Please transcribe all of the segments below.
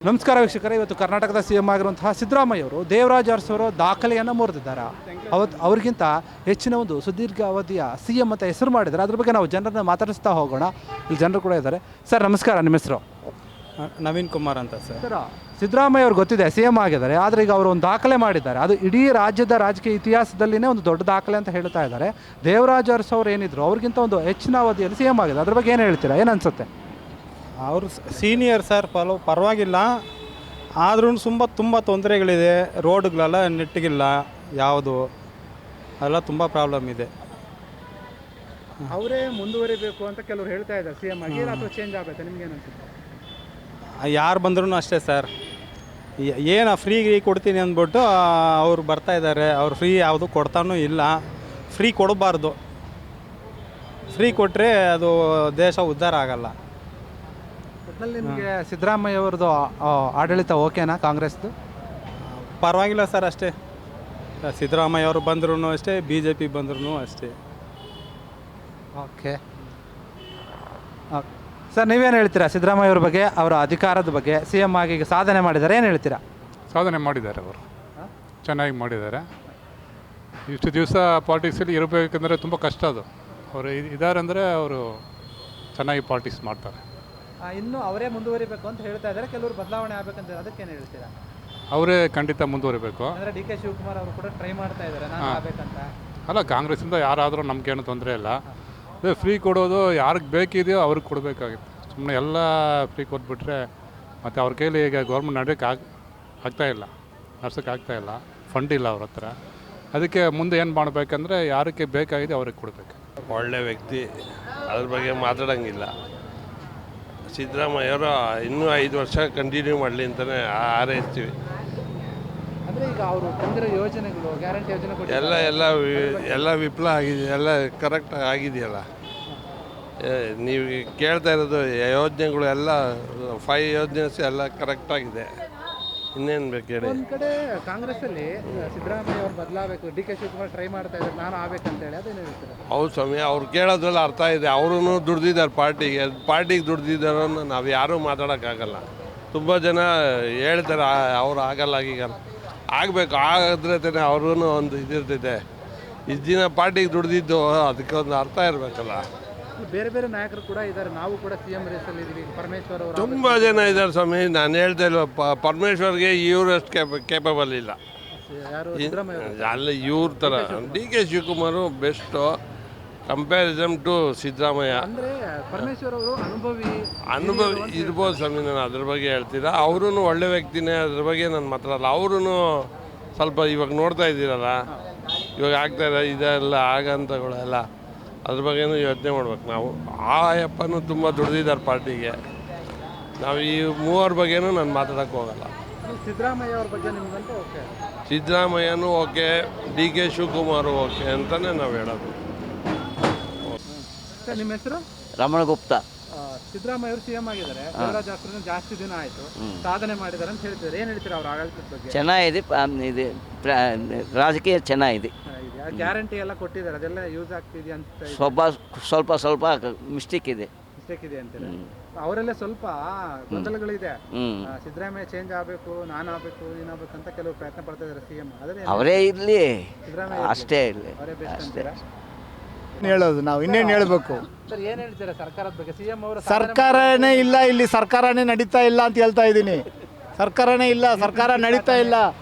ನಮಸ್ಕಾರ ವೀಕ್ಷಕರೇ, ಇವತ್ತು ಕರ್ನಾಟಕದ ಸಿ ಎಂ ಆಗಿರುವಂತಹ ಸಿದ್ದರಾಮಯ್ಯ ಅವರು ದೇವರಾಜ ಅರಸು ಅವರ ದಾಖಲೆಯನ್ನು ಮುರಿದಿದ್ದಾರೆ. ಅವ್ರಿಗಿಂತ ಹೆಚ್ಚಿನ ಒಂದು ಸುದೀರ್ಘ ಅವಧಿಯ ಸಿ ಎಂ ಅಂತ ಹೆಸರು ಮಾಡಿದ್ದಾರೆ. ಅದ್ರ ಬಗ್ಗೆ ನಾವು ಜನರನ್ನ ಮಾತಾಡಿಸ್ತಾ ಹೋಗೋಣ. ಇಲ್ಲಿ ಜನರು ಕೂಡ ಇದ್ದಾರೆ. ಸರ್ ನಮಸ್ಕಾರ, ನಿಮ್ಮ ಹೆಸರು? ನವೀನ್ ಕುಮಾರ್ ಅಂತ ಸರ್. ಸರ್, ಸಿದ್ದರಾಮಯ್ಯ ಅವ್ರು ಗೊತ್ತಿದೆ ಸಿ ಎಂ ಆಗಿದ್ದಾರೆ, ಆದರೆ ಈಗ ಅವರು ಒಂದು ದಾಖಲೆ ಮಾಡಿದ್ದಾರೆ. ಅದು ಇಡೀ ರಾಜ್ಯದ ರಾಜಕೀಯ ಇತಿಹಾಸದಲ್ಲಿನೇ ಒಂದು ದೊಡ್ಡ ದಾಖಲೆ ಅಂತ ಹೇಳ್ತಾ ಇದ್ದಾರೆ. ದೇವರಾಜ ಅರಸು ಅವ್ರು ಏನಿದ್ರು ಅವ್ರಿಗಿಂತ ಒಂದು ಹೆಚ್ಚಿನ ಅವಧಿಯಲ್ಲಿ ಸಿ ಎಂ ಆಗಿದೆ. ಅದ್ರ ಬಗ್ಗೆ ಏನು ಹೇಳ್ತೀರಾ, ಏನು ಅನ್ಸುತ್ತೆ? ಅವರು ಸೀನಿಯರ್ ಸರ್, ಪರವಾಗಿಲ್ಲ. ಆದ್ರೂ ತುಂಬ ತೊಂದರೆಗಳಿದೆ. ರೋಡ್ಗಳೆಲ್ಲ ನೆಟ್ಟಿಗಿಲ್ಲ, ಯಾವುದು ಎಲ್ಲ ತುಂಬ ಪ್ರಾಬ್ಲಮ್ ಇದೆ. ಅವರೇ ಮುಂದುವರಿಬೇಕು ಅಂತ ಕೆಲವರು ಹೇಳ್ತಾ ಇದ್ದಾರೆ ಸಿ ಎಂ ಆಗಿ, ಅಥವಾ ಚೇಂಜ್ ಆಗಬೇಕು, ನಿಮ್ಗೆ ಏನು ಅನ್ಸುತ್ತೆ? ಯಾರು ಬಂದ್ರೂ ಅಷ್ಟೇ ಸರ್, ಏನು ಫ್ರೀ ಕೊಡ್ತೀನಿ ಅಂದ್ಬಿಟ್ಟು ಅವ್ರು ಬರ್ತಾ ಇದ್ದಾರೆ. ಅವ್ರು ಫ್ರೀ ಯಾವುದು ಕೊಡ್ತಾನೂ ಇಲ್ಲ. ಫ್ರೀ ಕೊಡಬಾರ್ದು. ಫ್ರೀ ಕೊಟ್ಟರೆ ಅದು ದೇಶ ಉದ್ಧಾರ ಆಗಲ್ಲ. ಒಟ್ಟಿನಲ್ಲಿ ನಿಮಗೆ ಸಿದ್ದರಾಮಯ್ಯ ಅವ್ರದ್ದು ಆಡಳಿತ ಓಕೆನಾ, ಕಾಂಗ್ರೆಸ್ದು? ಪರವಾಗಿಲ್ಲ ಸರ್, ಅಷ್ಟೇ. ಸಿದ್ದರಾಮಯ್ಯ ಅವರು ಬಂದ್ರೂ ಅಷ್ಟೇ, BJP ಬಂದ್ರೂ ಅಷ್ಟೇ. ಓಕೆ ಸರ್, ನೀವೇನು ಹೇಳ್ತೀರಾ ಸಿದ್ದರಾಮಯ್ಯ ಅವ್ರ ಬಗ್ಗೆ, ಅವರ ಅಧಿಕಾರದ ಬಗ್ಗೆ? ಸಿ ಎಂ ಆಗಿ ಈಗ ಸಾಧನೆ ಮಾಡಿದ್ದಾರೆ, ಏನು ಹೇಳ್ತೀರಾ? ಸಾಧನೆ ಮಾಡಿದ್ದಾರೆ, ಅವರು ಚೆನ್ನಾಗಿ ಮಾಡಿದ್ದಾರೆ. ಇಷ್ಟು ದಿವಸ ಪಾಲಿಟಿಕ್ಸಲ್ಲಿ ಇರಬೇಕಂದ್ರೆ ತುಂಬ ಕಷ್ಟ. ಅದು ಅವರು ಇದ್ದಾರೆ ಅಂದರೆ ಅವರು ಚೆನ್ನಾಗಿ ಪಾಲಿಟಿಕ್ಸ್ ಮಾಡ್ತಾರೆ. ಇನ್ನು ಅವರೇ ಮುಂದುವರಿಬೇಕು ಅಂತ ಹೇಳ್ತಾ ಇದ್ದಾರೆ, ಕೆಲವರು ಬದಲಾವಣೆ ಆಗಬೇಕಂತ, ಅದಕ್ಕೇನು ಹೇಳ್ತೀರಾ? ಅವರೇ ಖಂಡಿತ ಮುಂದುವರಿಬೇಕು. ಅಂದರೆ DK ಶಿವಕುಮಾರ್ ಅವರು ಕೂಡ ಟ್ರೈ ಮಾಡ್ತಾ ಇದ್ದಾರೆ ನಾನು ಆಗಬೇಕಂತ. ಅಲ್ಲ, ಕಾಂಗ್ರೆಸ್ಸಿಂದ ಯಾರಾದರೂ ನಮಗೇನು ತೊಂದರೆ ಇಲ್ಲ. ಅದೇ ಫ್ರೀ ಕೊಡೋದು ಯಾರಿಗೆ ಬೇಕಿದೆಯೋ ಅವ್ರಿಗೆ ಕೊಡಬೇಕಾಗಿತ್ತು. ಸುಮ್ಮನೆ ಎಲ್ಲ ಫ್ರೀ ಕೊಟ್ಬಿಟ್ರೆ ಮತ್ತು ಅವ್ರ ಕೈಲಿ ಈಗ ಗೌರ್ಮೆಂಟ್ ಆಗ್ತಾಯಿಲ್ಲ, ಆಗ್ತಾಯಿಲ್ಲ. ಫಂಡ್ ಇಲ್ಲ ಅವ್ರ ಹತ್ರ. ಅದಕ್ಕೆ ಮುಂದೆ ಏನು ಮಾಡಬೇಕಂದ್ರೆ ಯಾರಿಗೆ ಬೇಕಾಗಿದೆ ಅವ್ರಿಗೆ ಕೊಡಬೇಕು. ಒಳ್ಳೆ ವ್ಯಕ್ತಿ, ಅದ್ರ ಬಗ್ಗೆ ಮಾತಾಡೋಂಗಿಲ್ಲ. ಸಿದ್ದರಾಮಯ್ಯವರು ಇನ್ನೂ 5 ವರ್ಷ ಕಂಟಿನ್ಯೂ ಮಾಡಲಿ ಅಂತಲೇ ಹಾರೈಸ್ತೀವಿ. ಅಂದರೆ ಈಗ ಅವರು ತಂದಿರೋ ಯೋಜನೆಗಳು, ಗ್ಯಾರಂಟಿ ಯೋಜನೆ ಎಲ್ಲ ವಿಫಲ ಆಗಿದೆ, ಎಲ್ಲ ಕರೆಕ್ಟ್ ಆಗಿದೆಯಲ್ಲ. ನೀವು ಕೇಳ್ತಾ ಇರೋದು ಯೋಜನೆಗಳು ಎಲ್ಲ 5 ಯೋಜನೆಸ್ ಎಲ್ಲ ಕರೆಕ್ಟಾಗಿದೆ. ಇನ್ನೇನು ಬೇಕು ಹೇಳಿ? ಒಂದು ಕಡೆ ಕಾಂಗ್ರೆಸ್ಸಲ್ಲಿ ಸಿದ್ದರಾಮಯ್ಯ ಅವ್ರು ಬದಲಾಗಬೇಕು, DK ಶಿವಕುಮಾರ್ ಟ್ರೈ ಮಾಡ್ತಾ ಇದ್ದಾರೆ ನಾನು ಆಗಬೇಕಂತೇಳಿ, ಅದೇನು ಹೇಳ್ತಾರೆ? ಹೌದು ಸ್ವಾಮಿ, ಅವ್ರು ಕೇಳೋದ್ರಲ್ಲಿ ಅರ್ಥ ಇದೆ. ಅವರೂ ದುಡ್ದಿದ್ದಾರೆ, ಪಾರ್ಟಿಗೆ ದುಡ್ದಿದ್ದಾರೋ ನಾವು ಯಾರೂ ಮಾತಾಡೋಕ್ಕಾಗಲ್ಲ. ತುಂಬ ಜನ ಹೇಳ್ತಾರೆ ಅವ್ರು ಆಗಲ್ಲ, ಆಗೀಗಲ್ಲ. ಆಗಬೇಕು, ಆಗಿದ್ರೆ ತಾನೇ ಅವ್ರೂ ಒಂದು ಇದಿರ್ತಿದೆ. ಇಷ್ಟು ದಿನ ಪಾರ್ಟಿಗೆ ದುಡ್ದಿದ್ದು ಅದಕ್ಕೆ ಒಂದು ಅರ್ಥ ಇರಬೇಕಲ್ಲ. ಬೇರೆ ಬೇರೆ ನಾಯಕರು ಕೂಡ ಇದ್ದಾರೆ, ನಾವು ಕೂಡ ಸಿ ಎಂ ರೇಸಲ್ಲಿ ಇದ್ದೀವಿ. ಪರಮೇಶ್ವರ್ ಅವರು ತುಂಬ ಜನ ಇದ್ದಾರೆ ಸ್ವಾಮಿ. ನಾನು ಹೇಳ್ತಾ ಇಲ್ಲ, ಪರಮೇಶ್ವರ್ಗೆ ಇವರಷ್ಟು ಕೇಪಬಲ್ ಇಲ್ಲ. ಅಲ್ಲ, ಇವ್ರ ಥರ DK Shivakumar best comparison to Siddaramaiah. ಅಂದರೆ ಪರಮೇಶ್ವರ್ ಅವರು ಅನುಭವಿ ಇರ್ಬೋದು ಸ್ವಾಮಿ. ನಾನು ಅದ್ರ ಬಗ್ಗೆ ಹೇಳ್ತೀರಾ, ಅವರೂ ಒಳ್ಳೆ ವ್ಯಕ್ತಿನೇ, ಅದ್ರ ಬಗ್ಗೆ ನಾನು ಮಾತಾಡಲ್ಲ. ಅವರೂ ಸ್ವಲ್ಪ ಇವಾಗ ನೋಡ್ತಾ ಇದ್ದೀರಲ್ಲ, ಇವಾಗ ಆಗ್ತಾಯಿಲ್ಲ ಇದೆಲ್ಲ ಆಗಂತಗಳೆಲ್ಲ, ಅದ್ರ ಬಗ್ಗೆನೂ ಯೋಚನೆ ಮಾಡ್ಬೇಕು ನಾವು. ಆ ಅಪ್ಪನೂ ತುಂಬ ದುಡ್ದಿದ್ದಾರೆ ಪಾರ್ಟಿಗೆ. ನಾವು ಈ ಮೂವರ ಬಗ್ಗೆನೂ ನಾನು ಮಾತಾಡೋಕ್ಕೆ ಹೋಗಲ್ಲ. ಸಿದ್ದರಾಮಯ್ಯ ಅವ್ರ ಬಗ್ಗೆ ನಿಮ್ಗಂತೂ ಓಕೆ? ಸಿದ್ದರಾಮಯ್ಯನೂ ಓಕೆ, DK ಶಿವಕುಮಾರು ಓಕೆ ಅಂತಲೇ ನಾವು ಹೇಳೋದು. ಸರ್, ನಿಮ್ಮ ಹೆಸರು? ರಮಣ ಗುಪ್ತಾ. ಸಿದ್ದರಾಮಯ್ಯ ಅವರು ಸಿ ಎಂ ಆಗಿದ್ದಾರೆ, ದೇವರಾಜ ಅರಸು ಜಾಸ್ತಿ ದಿನ ಆಯಿತು, ಸಾಧನೆ ಮಾಡಿದ್ದಾರೆ ಅಂತ ಹೇಳ್ತಿದ್ದಾರೆ. ಏನು ಹೇಳ್ತೀರಾ ಅವ್ರ ಆಡಳಿತದ ಬಗ್ಗೆ? ಚೆನ್ನಾಗಿದೆ, ಇದೆ ರಾಜಕೀಯ ಚೆನ್ನಾಗಿದೆ. ಗ್ಯಾರಂಟಿ ಎಲ್ಲ ಕೊಟ್ಟಿದ್ದಾರೆ, ಅದೆಲ್ಲ ಯೂಸ್ ಆಗ್ತಿದೆ ಅಂತ? ಸ್ವಲ್ಪ ಮಿಸ್ಟೇಕ್ ಇದೆ ಅಂತೀರ? ಅವರೆಲ್ಲ ಸ್ವಲ್ಪ ಗೊಂದಲಗಳಿದೆ. ಸಿದ್ದರಾಮಯ್ಯ ಚೇಂಜ್ ಆಗಬೇಕು, ನಾನು ಆಗಬೇಕು, ನೀನು ಆಗ್ಬೇಕು ಅಂತ ಕೆಲವು ಪ್ರಯತ್ನ ಪಡ್ತಾ ಇದ್ದಾರೆ ಸಿ ಎಂ. ಅವರೇ ಇರಲಿ, ಸಿದ್ದರಾಮಯ್ಯ ಅಷ್ಟೇ ಇರಲಿ. ಅವರೇ ಬೆಸ್ಟ್ ಅಂತೀರಾ? ಹೇಳೋದು ನಾವು ಇನ್ನೇನು ಹೇಳಬೇಕು? ಸರ್, ಏನು ಹೇಳ್ತೀರಾ ಸರ್ಕಾರದ ಬಗ್ಗೆ? ಸಿ ಎಂ ಅವರು ಸರ್ಕಾರನೇ ಇಲ್ಲ, ಇಲ್ಲಿ ಸರ್ಕಾರನೇ ನಡೀತಾ ಇಲ್ಲ ಅಂತ ಹೇಳ್ತಾ ಇದ್ದೀನಿ. ಸರ್ಕಾರನೇ ಇಲ್ಲ, ಸರ್ಕಾರ ನಡೀತಾ ಇಲ್ಲ.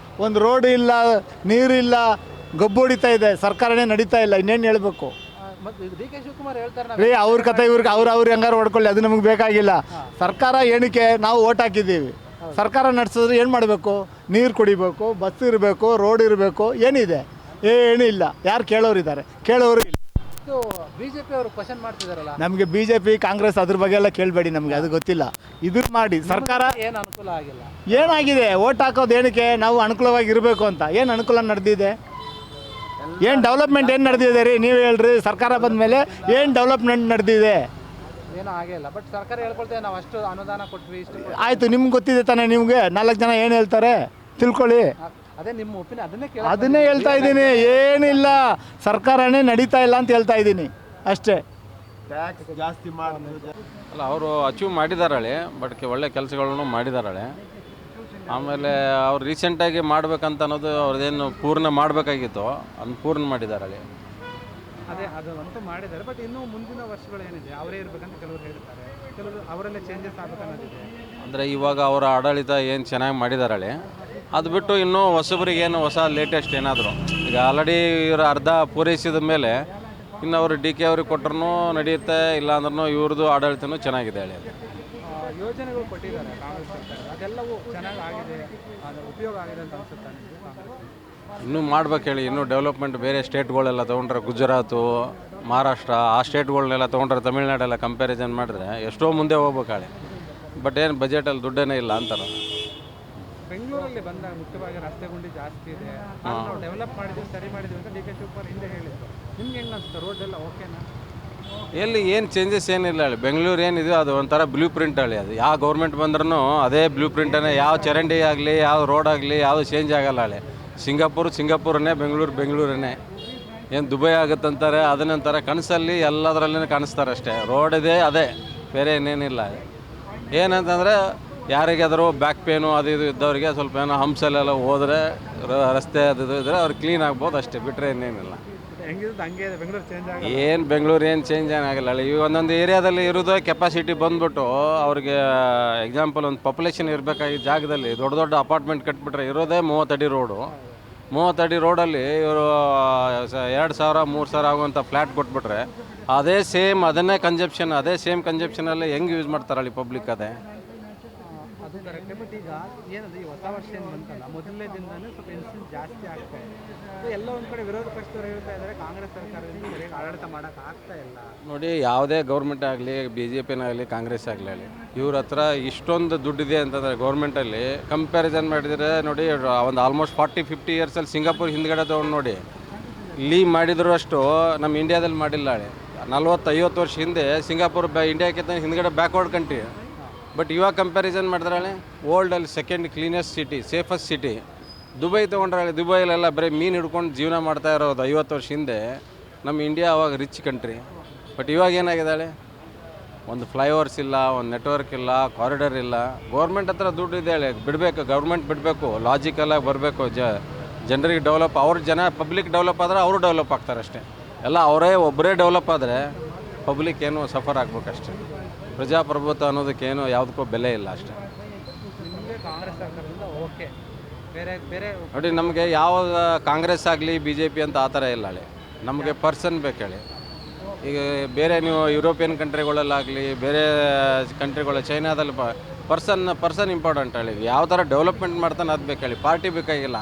ಒಂದು ರೋಡ್ ಇಲ್ಲ, ನೀರಿಲ್ಲ, ಗಬ್ಬು ಹೊಡಿತಾ ಇದೆ, ಸರ್ಕಾರನೇ ನಡೀತಾ ಇಲ್ಲ. ಇನ್ನೇನು ಹೇಳಬೇಕು? DK ಶಿವಕುಮಾರ್ ಹೇಳ್ತಾರೆ ರೀ, ಅವ್ರ ಕತೆ ಇವ್ರಿಗೆ ಅವ್ರು ಹೆಂಗಾರು ಹೊಡ್ಕೊಳ್ಳಿ, ಅದು ನಮಗೆ ಬೇಕಾಗಿಲ್ಲ. ಸರ್ಕಾರ ಏನಕ್ಕೆ ನಾವು ಓಟ್ ಹಾಕಿದ್ದೀವಿ. ಸರ್ಕಾರ ನಡೆಸಿದ್ರೆ ಏನು ಮಾಡಬೇಕು? ನೀರು ಕುಡಿಬೇಕು, ಬಸ್ ಇರಬೇಕು, ರೋಡ್ ಇರಬೇಕು, ಏನಿದೆ? ಏನೂ ಇಲ್ಲ. ಯಾರು ಕೇಳೋರಿದ್ದಾರೆ? ಕೇಳೋರು ಇಲ್ಲ. BJP ಅವರು ಕ್ವಶನ್ ಮಾಡ್ತಿದಾರಲ್ಲ, ನಮಗೆ BJP ಕಾಂಗ್ರೆಸ್ ಅದ್ರ ಬಗ್ಗೆ ಎಲ್ಲ ಕೇಳಬೇಡಿ, ನಮಗೆ ಅದು ಗೊತ್ತಿಲ್ಲ. ಇದು ಮಾಡಿ ಸರ್ಕಾರ ಏನು ಅನುಕೂಲ ಆಗಿಲ್ಲ. ಏನಾಗಿದೆ? ಓಟ್ ಹಾಕೋದು ಏನಕ್ಕೆ? ನಾವು ಅನುಕೂಲವಾಗಿ ಇರಬೇಕು ಅಂತ. ಏನು ಅನುಕೂಲ ನಡೆದಿದೆ? ಏನು ಡೆವಲಪ್ಮೆಂಟ್ ಏನು ನಡೆದಿದೆ ರೀ? ನೀವು ಹೇಳ್ರಿ. ಸರ್ಕಾರ ಬಂದ ಮೇಲೆ ಏನು ಡೆವಲಪ್ಮೆಂಟ್ ನಡೆದಿದೆ? ಏನೂ ಆಗಿಲ್ಲ. ಬಟ್ ಸರ್ಕಾರ ಹೇಳ್ಕೊಳ್ತೇವೆ, ನಾವು ಅಷ್ಟು ಅನುದಾನ ಕೊಟ್ವಿ, ಇಷ್ಟು ಆಯಿತು. ನಿಮ್ಗೆ ಗೊತ್ತಿದೆ ತಾನೇ, ನಿಮಗೆ 4 ಜನ ಏನು ಹೇಳ್ತಾರೆ ತಿಳ್ಕೊಳ್ಳಿ. ಅದೇ ನಿಮ್ಮ ಒಪಿನಿಯನ್, ಅದನ್ನೇ ಹೇಳ್ತಾ ಇದ್ದೀನಿ. ಏನಿಲ್ಲ, ಸರ್ಕಾರನೇ ನಡೀತಾ ಇಲ್ಲ ಅಂತ ಹೇಳ್ತಾ ಇದ್ದೀನಿ ಅಷ್ಟೇ. ಟ್ಯಾಕ್ಸ್ ಜಾಸ್ತಿ ಮಾಡಿ ಅಲ್ಲ, ಅವರು ಅಚೀವ್ ಮಾಡಿದಾರಳೆ, ಬಟ್ ಒಳ್ಳೆ ಕೆಲಸಗಳನ್ನು ಮಾಡಿದಾರಳೆ. ಆಮೇಲೆ ಅವ್ರು ರೀಸೆಂಟಾಗಿ ಮಾಡ್ಬೇಕಂತ ಅನ್ನೋದು ಅವ್ರದ್ದೇನು ಪೂರ್ಣ ಮಾಡಬೇಕಾಗಿತ್ತು ಅದನ್ನ ಪೂರ್ಣ ಮಾಡಿದ್ದಾರೆ ಅಲ್ಲಿ. ಅದೇ ಅದು ಅಂತೂ ಮಾಡಿದ್ದಾರೆ, ಬಟ್ ಇನ್ನೂ ಮುಂದಿನ ವರ್ಷಗಳು ಏನಿದೆ ಅವರೇ ಇರಬೇಕಂತ ಕೆಲವರು ಹೇಳ್ತಾರೆ, ಕೆಲವರು ಅವರಲ್ಲೇ ಚೇಂಜಸ್ ಆಗಬೇಕನ್ನೋದಿದೆ. ಅಂದರೆ ಇವಾಗ ಅವರ ಆಡಳಿತ ಏನು ಚೆನ್ನಾಗಿ ಮಾಡಿದ್ದಾರೆ ಅಲ್ಲಿ, ಅದು ಬಿಟ್ಟು ಇನ್ನೂ ಹೊಸಬರಿಗೇನು ಹೊಸ ಲೇಟೆಸ್ಟ್ ಏನಾದರೂ ಈಗ ಆಲ್ರೆಡಿ ಇವರು ಅರ್ಧ ಪೂರೈಸಿದ ಮೇಲೆ ಇನ್ನು ಅವರು ಡಿ ಕೆ ಅವ್ರಿಗೆ ಕೊಟ್ಟರು ನಡೆಯುತ್ತೆ, ಇಲ್ಲಾಂದ್ರೂ ಇವ್ರದ್ದು ಆಡಳಿತನೂ ಚೆನ್ನಾಗಿದೆ ಹೇಳಿ. ಯೋಜನೆಗಳು ಕೊಟ್ಟಿದ್ದಾರೆ ಕಾಂಗ್ರೆಸ್ ಸರ್ಕಾರ, ಅದೆಲ್ಲವೂ ಚೆನ್ನಾಗಿ ಆಗಿದೆ, ಅದು ಉಪಯೋಗ ಆಗಿದೆ ಅಂತ ಅನ್ಸುತ್ತೆ ನಿಮಗೆ ಕಾಂಗ್ರೆಸ್? ಇನ್ನೂ ಮಾಡ್ಬೇಕು ಹೇಳಿ, ಇನ್ನೂ ಡೆವಲಪ್ಮೆಂಟ್ ಬೇರೆ ಸ್ಟೇಟ್ಗಳೆಲ್ಲ ತೊಗೊಂಡ್ರೆ ಗುಜರಾತು, ಮಹಾರಾಷ್ಟ್ರ ಆ ಸ್ಟೇಟ್ಗಳನ್ನೆಲ್ಲ ತೊಗೊಂಡ್ರೆ ತಮಿಳ್ನಾಡೆಲ್ಲ ಕಂಪ್ಯಾರಿಸನ್ ಮಾಡಿದ್ರೆ ಎಷ್ಟೋ ಮುಂದೆ ಹೋಗ್ಬೇಕು ಹೇಳಿ. ಬಟ್ ಏನು ಬಜೆಟಲ್ಲಿ ದುಡ್ಡೇನೇ ಇಲ್ಲ ಅಂತಾರೆ. ಬೆಂಗಳೂರಲ್ಲಿ ಬಂದಾಗ ಮುಖ್ಯವಾಗಿ ರಸ್ತೆ ಗುಂಡಿ ಜಾಸ್ತಿ ಇದೆ, ನಾವು ಡೆವಲಪ್ ಮಾಡಿದ್ವಿ ಸರಿ ಮಾಡಿದ್ವಿ ಅಂತ ಡಿ ಕೆ ಶಿವಕುಮಾರ್ ಹಿಂದೆ ಹೇಳಿದ್ರು. ನಿಮ್ಗೆ ಹೆಂಗೆ ಅನ್ಸುತ್ತೆ, ರೋಡ್ ಎಲ್ಲ ಓಕೆನಾ? ಎಲ್ಲಿ ಏನು ಚೇಂಜಸ್ ಏನಿಲ್ಲ ಹೇಳಿ. ಬೆಂಗಳೂರು ಏನಿದೆ ಅದು ಒಂಥರ ಬ್ಲೂ ಪ್ರಿಂಟ್ ಹೇಳಿ. ಅದು ಯಾವ ಗೌರ್ಮೆಂಟ್ ಬಂದ್ರೂ ಅದೇ ಬ್ಲೂ ಪ್ರಿಂಟನೇ, ಯಾವ ಚರಂಡಿ ಆಗಲಿ ಯಾವ ರೋಡ್ ಆಗಲಿ ಯಾವುದು ಚೇಂಜ್ ಆಗಲ್ಲ ಹೇಳಿ. ಸಿಂಗಾಪುರನೇ, ಬೆಂಗಳೂರನ್ನೇ. ಏನು ದುಬೈ ಆಗುತ್ತಂತಾರೆ, ಅದನ್ನಂತಾರೆ ಕನಸಲ್ಲಿ ಎಲ್ಲದರಲ್ಲೇ ಕಾಣಿಸ್ತಾರೆ ಅಷ್ಟೇ. ರೋಡ್ ಇದೆ ಅದೇ, ಬೇರೆ ಏನೇನಿಲ್ಲ. ಏನಂತಂದರೆ ಯಾರಿಗಾದರೂ ಬ್ಯಾಕ್ ಪೇನು ಅದು ಇದು ಇದ್ದವರಿಗೆ ಸ್ವಲ್ಪ ಏನೋ ಹಂಸಲ್ಲೆಲ್ಲ ಹೋದರೆ ರಸ್ತೆ ಅದು ಇದ್ರೆ ಅವ್ರು ಕ್ಲೀನ್ ಆಗ್ಬೋದು ಅಷ್ಟೇ, ಬಿಟ್ಟರೆ ಇನ್ನೇನಿಲ್ಲ. ಹೆಂಗಿರುತ್ತೆ ಹಂಗೆ ಇದೆ, ಬೆಂಗಳೂರು ಚೇಂಜ್ ಆಗ ಏನು ಬೆಂಗಳೂರು ಏನು ಚೇಂಜ್ ಏನಾಗಲ್ಲ. ಈಗ ಒಂದೊಂದು ಏರಿಯಾದಲ್ಲಿ ಇರೋದು ಕೆಪಾಸಿಟಿ ಬಂದ್ಬಿಟ್ಟು ಅವ್ರಿಗೆ ಎಕ್ಸಾಂಪಲ್ ಒಂದು ಪಾಪ್ಯುಲೇಷನ್ ಇರಬೇಕಾಗಿದ್ದ ಜಾಗದಲ್ಲಿ ದೊಡ್ಡ ದೊಡ್ಡ ಅಪಾರ್ಟ್ಮೆಂಟ್ ಕಟ್ಬಿಟ್ರೆ ಇರೋದೇ 30 ಅಡಿ ರೋಡು. 30 ಅಡಿ ರೋಡಲ್ಲಿ ಇವರು 2,000 3,000 ಆಗುವಂಥ ಫ್ಲ್ಯಾಟ್ ಕೊಟ್ಬಿಟ್ರೆ ಅದೇ ಸೇಮ್ ಅದನ್ನೇ ಕನ್ಸೆಪ್ಷನ್, ಅದೇ ಸೇಮ್ ಕನ್ಸೆಪ್ಷನಲ್ಲಿ ಹೆಂಗೆ ಯೂಸ್ ಮಾಡ್ತಾರಲ್ಲಿ ಪಬ್ಲಿಕ್ ಅದೇ. ಅದು ಕರೆಕ್ಟೇ, ಬಟ್ ಈಗ ಏನದು ಈ ಹೊಸ ವರ್ಷ ಏನು ಬಂತಲ್ಲ, ಮೊದಲನೇ ದಿನನೇ ಸ್ವಲ್ಪ ಇನ್ಸಿಡೆಂಟ್ ಜಾಸ್ತಿ ಆಗ್ತಾ ಇದೆ. ಎಲ್ಲ ಒಂದು ಕಡೆ ವಿರೋಧ ಪಕ್ಷದವರು ಹೇಳ್ತಾ ಇದ್ದಾರೆ ಕಾಂಗ್ರೆಸ್ ಸರ್ಕಾರದಿಂದ ಸರಿಯಾಗಿ ಆಡಳಿತ ಮಾಡೋಕೆ ಆಗ್ತಾ ಇಲ್ಲ. ನೋಡಿ, ಯಾವುದೇ ಗೌರ್ಮೆಂಟ್ ಆಗಲಿ, BJPನಾಗಲಿ ಕಾಂಗ್ರೆಸ್ ಆಗಲಿ, ಇವ್ರ ಹತ್ರ ಇಷ್ಟೊಂದು ದುಡ್ಡಿದೆ ಅಂತಂದರೆ ಗೌರ್ಮೆಂಟಲ್ಲಿ ಕಂಪ್ಯಾರಿಸನ್ ಮಾಡಿದರೆ ನೋಡಿ, ಒಂದು ಆಲ್ಮೋಸ್ಟ್ 40-50 ಇಯರ್ಸಲ್ಲಿ ಸಿಂಗಾಪುರ್ ಹಿಂದ್ಗಡೆ ತೊಗೊಂಡು ನೋಡಿ, ಇಲ್ಲಿ ಮಾಡಿದ್ರು ಅಷ್ಟು ನಮ್ಮ ಇಂಡಿಯಾದಲ್ಲಿ ಮಾಡಿಲ್ಲ. 40-50 ವರ್ಷ ಹಿಂದೆ ಸಿಂಗಾಪುರ್ ಇಂಡಿಯಾಕ್ಕಿಂತ ಹಿಂದ್ಗಡೆ ಬ್ಯಾಕ್ವರ್ಡ್ ಕಂಟ್ರಿ. ಬಟ್ ಇವಾಗ ಕಂಪ್ಯಾರಿಸನ್ ಮಾಡಿದ್ರಾಳೆ ವರ್ಲ್ಡಲ್ಲಿ second cleanest city, safest city. Dubai ತೊಗೊಂಡ್ರೆ ದುಬೈಲೆಲ್ಲ ಬರೀ ಮೀನು ಹಿಡ್ಕೊಂಡು ಜೀವನ ಮಾಡ್ತಾ ಇರೋದು 50 ವರ್ಷ ಹಿಂದೆ. ನಮ್ಮ ಇಂಡಿಯಾ ಅವಾಗ ರಿಚ್ ಕಂಟ್ರಿ. ಬಟ್ ಇವಾಗ ಏನಾಗಿದ್ದಾಳೆ, ಒಂದು ಫ್ಲೈಓವರ್ಸ್ ಇಲ್ಲ, ಒಂದು ನೆಟ್ವರ್ಕ್ ಇಲ್ಲ, ಕಾರಿಡಾರ್ ಇಲ್ಲ. ಗೌರ್ಮೆಂಟ್ ಹತ್ರ ದುಡ್ಡು ಇದೆ ಹೇಳಿ, ಬಿಡಬೇಕು, ಗೌರ್ಮೆಂಟ್ ಬಿಡಬೇಕು, ಲಾಜಿಕಲಾಗಿ ಬರಬೇಕು. ಜನರಿಗೆ ಡೆವಲಪ್, ಪಬ್ಲಿಕ್ ಡೆವಲಪ್ ಆದರೆ ಅವರು ಡೆವಲಪ್ ಆಗ್ತಾರೆ ಅಷ್ಟೇ. ಎಲ್ಲ ಒಬ್ಬರೇ ಡೆವಲಪ್ ಆದರೆ ಪಬ್ಲಿಕ್ ಏನು ಸಫರ್ ಆಗ್ಬೇಕಷ್ಟೇ. ಪ್ರಜಾಪ್ರಭುತ್ವ ಅನ್ನೋದಕ್ಕೇನು ಯಾವುದಕ್ಕೂ ಬೆಲೆ ಇಲ್ಲ ಅಷ್ಟೇ. ನಿಮಗೆ ಕಾಂಗ್ರೆಸ್ ಸರ್ಕಾರದಿಂದ ಓಕೆ, ಬೇರೆ ಬೇರೆ ನೋಡಿ, ನಮಗೆ ಯಾವ ಕಾಂಗ್ರೆಸ್ ಆಗಲಿ BJP ಅಂತ ಆ ಥರ ಇಲ್ಲ ಹೇಳಿ. ನಮಗೆ ಪರ್ಸನ್ ಬೇಕು ಹೇಳಿ. ಈಗ ಬೇರೆ ನೀವು ಯುರೋಪಿಯನ್ ಕಂಟ್ರಿಗಳಲ್ಲಾಗಲಿ, ಬೇರೆ ಕಂಟ್ರಿಗಳು ಚೈನಾದಲ್ಲಿ ಪರ್ಸನ್ ಇಂಪಾರ್ಟೆಂಟ್ ಹೇಳಿ. ಯಾವ ಥರ ಡೆವಲಪ್ಮೆಂಟ್ ಮಾಡ್ತಾನೆ ಅದು ಬೇಕು ಹೇಳಿ. ಪಾರ್ಟಿ ಬೇಕಾಗಿಲ್ಲ.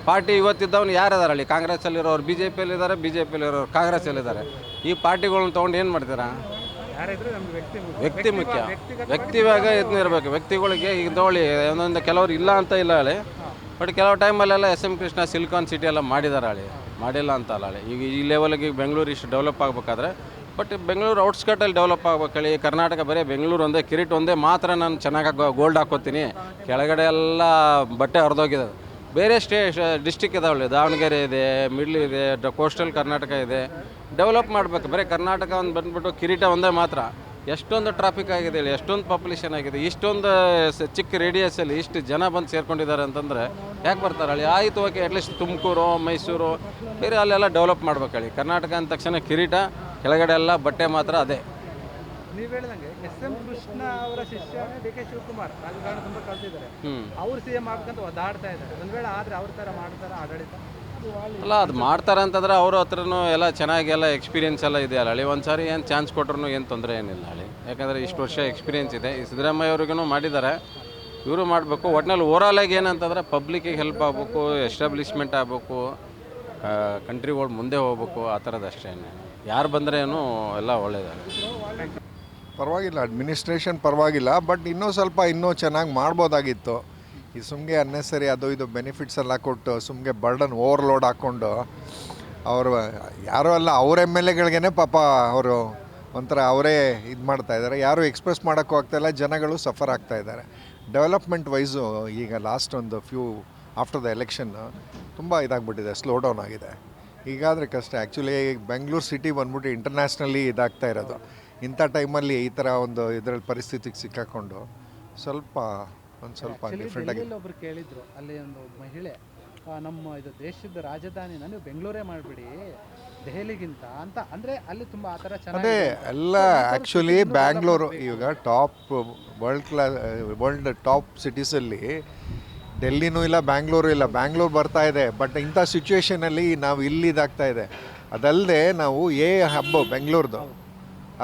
ಪಾರ್ಟಿ ಇವತ್ತಿದ್ದವನು ಯಾರಿದಾರೆ ಹೇಳಿ? ಕಾಂಗ್ರೆಸ್ಸಲ್ಲಿರೋರು BJPಯಲ್ಲಿದ್ದಾರೆ, BJPಯಲ್ಲಿರೋರು ಕಾಂಗ್ರೆಸ್ಸಲ್ಲಿದ್ದಾರೆ. ಈ ಪಾರ್ಟಿಗಳನ್ನ ತೊಗೊಂಡು ಏನು ಮಾಡ್ತೀರಾ? ಯಾರಿದ್ರು ನಮ್ಗೆ ವ್ಯಕ್ತಿ ಮುಖ್ಯ. ವ್ಯಕ್ತಿವಾಗ ಇದನ್ನ ಇರಬೇಕು. ವ್ಯಕ್ತಿಗಳಿಗೆ ಈಗ ತಗೊಳ್ಳಿ, ಒಂದೊಂದು ಕೆಲವ್ರು ಇಲ್ಲ ಅಂತ ಇಲ್ಲ ಹೇಳಿ, ಬಟ್ ಕೆಲವು ಟೈಮಲ್ಲೆಲ್ಲ SM ಕೃಷ್ಣ ಸಿಲಿಕಾನ್ ಸಿಟಿ ಎಲ್ಲ ಮಾಡಿದ್ದಾರೆ ಹೇಳಿ, ಮಾಡಿಲ್ಲ ಅಂತ ಅಲ್ಲ ಹೇಳಿ. ಈಗ ಈ ಲೆವೆಲ್ಗೆ ಬೆಂಗಳೂರು ಇಷ್ಟು ಡೆವಲಪ್ ಆಗಬೇಕಾದ್ರೆ, ಬಟ್ ಬೆಂಗಳೂರು ಔಟ್ಸ್ಕರ್ಟಲ್ಲಿ ಡೆವಲಪ್ ಆಗ್ಬೇಕು ಹೇಳಿ. ಕರ್ನಾಟಕ ಬರೀ ಬೆಂಗಳೂರು ಒಂದೇ, ಕಿರೀಟ್ ಒಂದೇ ಮಾತ್ರ ನಾನು ಚೆನ್ನಾಗಿ ಗೋಲ್ಡ್ ಹಾಕೋತೀನಿ, ಕೆಳಗಡೆ ಎಲ್ಲ ಬಟ್ಟೆ ಹರಿದೋಗಿದೆ. ಬೇರೆ ಡಿಸ್ಟಿಕ್ ಇದಾವಳಿ, ದಾವಣಗೆರೆ ಇದೆ, ಮಿಡ್ಲ್ ಇದೆ, ಕೋಸ್ಟಲ್ ಕರ್ನಾಟಕ ಇದೆ. ಡೆವಲಪ್ ಮಾಡಬೇಕು. ಬರೀ ಕರ್ನಾಟಕ ಒಂದು ಬಂದ್ಬಿಟ್ಟು ಕಿರೀಟ ಒಂದೇ ಮಾತ್ರ. ಎಷ್ಟೊಂದು ಟ್ರಾಫಿಕ್ ಆಗಿದೆ ಹೇಳಿ, ಎಷ್ಟೊಂದು ಪಾಪ್ಯುಲೇಷನ್ ಆಗಿದೆ, ಇಷ್ಟೊಂದು ಚಿಕ್ಕ ರೇಡಿಯಸಲ್ಲಿ ಇಷ್ಟು ಜನ ಬಂದು ಸೇರ್ಕೊಂಡಿದ್ದಾರೆ ಅಂತಂದರೆ ಯಾಕೆ ಬರ್ತಾರೆ ಹೇಳಿ? ಆಯಿತು, ಓಕೆ, ಅಟ್ಲೀಸ್ಟ್ ತುಮಕೂರು, ಮೈಸೂರು, ಬೇರೆ ಅಲ್ಲೆಲ್ಲ ಡೆವಲಪ್ ಮಾಡ್ಬೇಕು ಹೇಳಿ. ಕರ್ನಾಟಕ ಅಂದ ತಕ್ಷಣ ಕಿರೀಟ, ಕೆಳಗಡೆ ಎಲ್ಲ ಬಟ್ಟೆ ಮಾತ್ರ ಅದೇ. ನೀವು ಹೇಳಿದಂಗೆ SM ಕೃಷ್ಣ ಅವರ ಶಿಷ್ಯನೇ ಡಿ ಕೆ ಶಿವಕುಮಾರ್, ರಾಜಕಾರಣ ತುಂಬ ಕಲ್ತಿದ್ದಾರೆ. ಅವ್ರು CM ಆಗ್ಬೇಕಂತ ಒದ್ದಾಡ್ತಾ ಇದ್ದಾರೆ. ಒಂದು ವೇಳೆ ಆದರೆ ಅವ್ರ ಥರ ಮಾಡ್ತಾರೆ ಆಡಳಿತ? ಅಲ್ಲ, ಅದು ಮಾಡ್ತಾರೆ ಅಂತಂದರೆ ಅವ್ರ ಹತ್ರನೂ ಎಲ್ಲ ಚೆನ್ನಾಗಿ ಎಲ್ಲ ಎಕ್ಸ್ಪೀರಿಯೆನ್ಸ್ ಎಲ್ಲ ಇದೆ ಅಲ್ಲ ಹೇಳಿ. ಒಂದು ಸಾರಿ ಏನು ಚಾನ್ಸ್ ಕೊಟ್ರೂ ಏನು ತೊಂದರೆ ಏನಿಲ್ಲ ಹೇಳಿ. ಯಾಕಂದರೆ ಇಷ್ಟು ವರ್ಷ ಎಕ್ಸ್ಪೀರಿಯೆನ್ಸ್ ಇದೆ. ಈ ಸಿದ್ದರಾಮಯ್ಯ ಅವ್ರಿಗೂ ಮಾಡಿದ್ದಾರೆ, ಇವರು ಮಾಡಬೇಕು. ಒಟ್ಟಿನಲ್ಲಿ ಓವರಾಲಾಗಿ ಏನಂತಂದರೆ ಪಬ್ಲಿಕ್ಕಿಗೆ ಹೆಲ್ಪ್ ಆಗಬೇಕು, ಎಸ್ಟಾಬ್ಲಿಷ್ಮೆಂಟ್ ಆಗಬೇಕು, ಕಂಟ್ರಿಗಳು ಮುಂದೆ ಹೋಗ್ಬೇಕು, ಆ ಥರದ್ದು ಅಷ್ಟೇ. ಯಾರು ಬಂದ್ರೇನು ಎಲ್ಲ ಒಳ್ಳೆಯದಾಗುತ್ತೆ. ಪರವಾಗಿಲ್ಲ, ಅಡ್ಮಿನಿಸ್ಟ್ರೇಷನ್ ಪರವಾಗಿಲ್ಲ, ಬಟ್ ಇನ್ನೂ ಚೆನ್ನಾಗಿ ಮಾಡ್ಬೋದಾಗಿತ್ತು. ಈ ಸುಮ್ಮನೆ ಅನ್ನೆಸರಿ ಅದು ಇದು ಬೆನಿಫಿಟ್ಸ್ ಎಲ್ಲ ಕೊಟ್ಟು ಸುಮ್ಮನೆ ಬರ್ಡನ್ ಓವರ್ಲೋಡ್ ಹಾಕ್ಕೊಂಡು ಅವರು ಯಾರೂ ಅಲ್ಲ, ಅವ್ರ MLAಗಳಿಗೇ ಪಾಪ ಅವರು ಒಂಥರ ಅವರೇ ಇದು ಮಾಡ್ತಾಯಿದ್ದಾರೆ. ಯಾರೂ ಎಕ್ಸ್ಪ್ರೆಸ್ ಮಾಡೋಕ್ಕೂ ಆಗ್ತಾಯಿಲ್ಲ, ಜನಗಳು ಸಫರ್ ಆಗ್ತಾಯಿದ್ದಾರೆ. ಡೆವಲಪ್ಮೆಂಟ್ ವೈಸು ಈಗ ಲಾಸ್ಟ್ ಒಂದು ಆಫ್ಟರ್ ದ ಎಲೆಕ್ಷನ್ ತುಂಬ ಇದಾಗ್ಬಿಟ್ಟಿದೆ, ಸ್ಲೋ ಡೌನ್ ಆಗಿದೆ. ಹೀಗಾದರೆ ಕಷ್ಟ. ಆ್ಯಕ್ಚುಲಿ ಬೆಂಗಳೂರು ಸಿಟಿ ಬಂದ್ಬಿಟ್ಟು ಇಂಟರ್ನ್ಯಾಷ್ನಲಿ ಇದಾಗ್ತಾ ಇರೋದು. ಇಂಥ ಟೈಮಲ್ಲಿ ಈ ಥರ ಒಂದು ಇದರಲ್ಲಿ ಪರಿಸ್ಥಿತಿಗೆ ಸಿಕ್ಕಾಕೊಂಡು ಸ್ವಲ್ಪ ಒಂದು ಸ್ವಲ್ಪ Actually ಡಿಫ್ರೆಂಟ್ ಆಗಿ. ಡೆಲ್ಲಿಯಲ್ಲಿ ಒಬ್ರು ಕೇಳಿದ್ರು, ಅಲ್ಲಿ ಒಂದು ಮಹಿಳೆ ನಮ್ಮ ಇದು ದೇಶದ ರಾಜಧಾನಿನ ನೀವು ಬೆಂಗಳೂರೇ ಮಾಡಿಬಿಡಿ ದೆಹಲಿಗಿಂತ ಅಂತ, ಅಂದರೆ ಅಲ್ಲಿ ತುಂಬ ಆ ಥರ ಅದೇ ಚೆನ್ನಾಗಿ ಎಲ್ಲ ಆ್ಯಕ್ಚುಲಿ ಬ್ಯಾಂಗ್ಳೂರು ಈಗ ಟಾಪ್ ವರ್ಲ್ಡ್ ಟಾಪ್ ಸಿಟೀಸಲ್ಲಿ ಡೆಲ್ಲಿನೂ ಇಲ್ಲ ಬ್ಯಾಂಗ್ಳೂರು ಇಲ್ಲ. ಬ್ಯಾಂಗ್ಳೂರು ಬರ್ತಾ ಇದೆ, ಬಟ್ ಇಂಥ ಸಿಚುವೇಷನಲ್ಲಿ ನಾವು ಇಲ್ಲಿ ಇದಾಗ್ತಾ ಇದೆ. ಅದಲ್ಲದೆ ನಾವು ಹಬ್ಬ ಬೆಂಗಳೂರ್ದು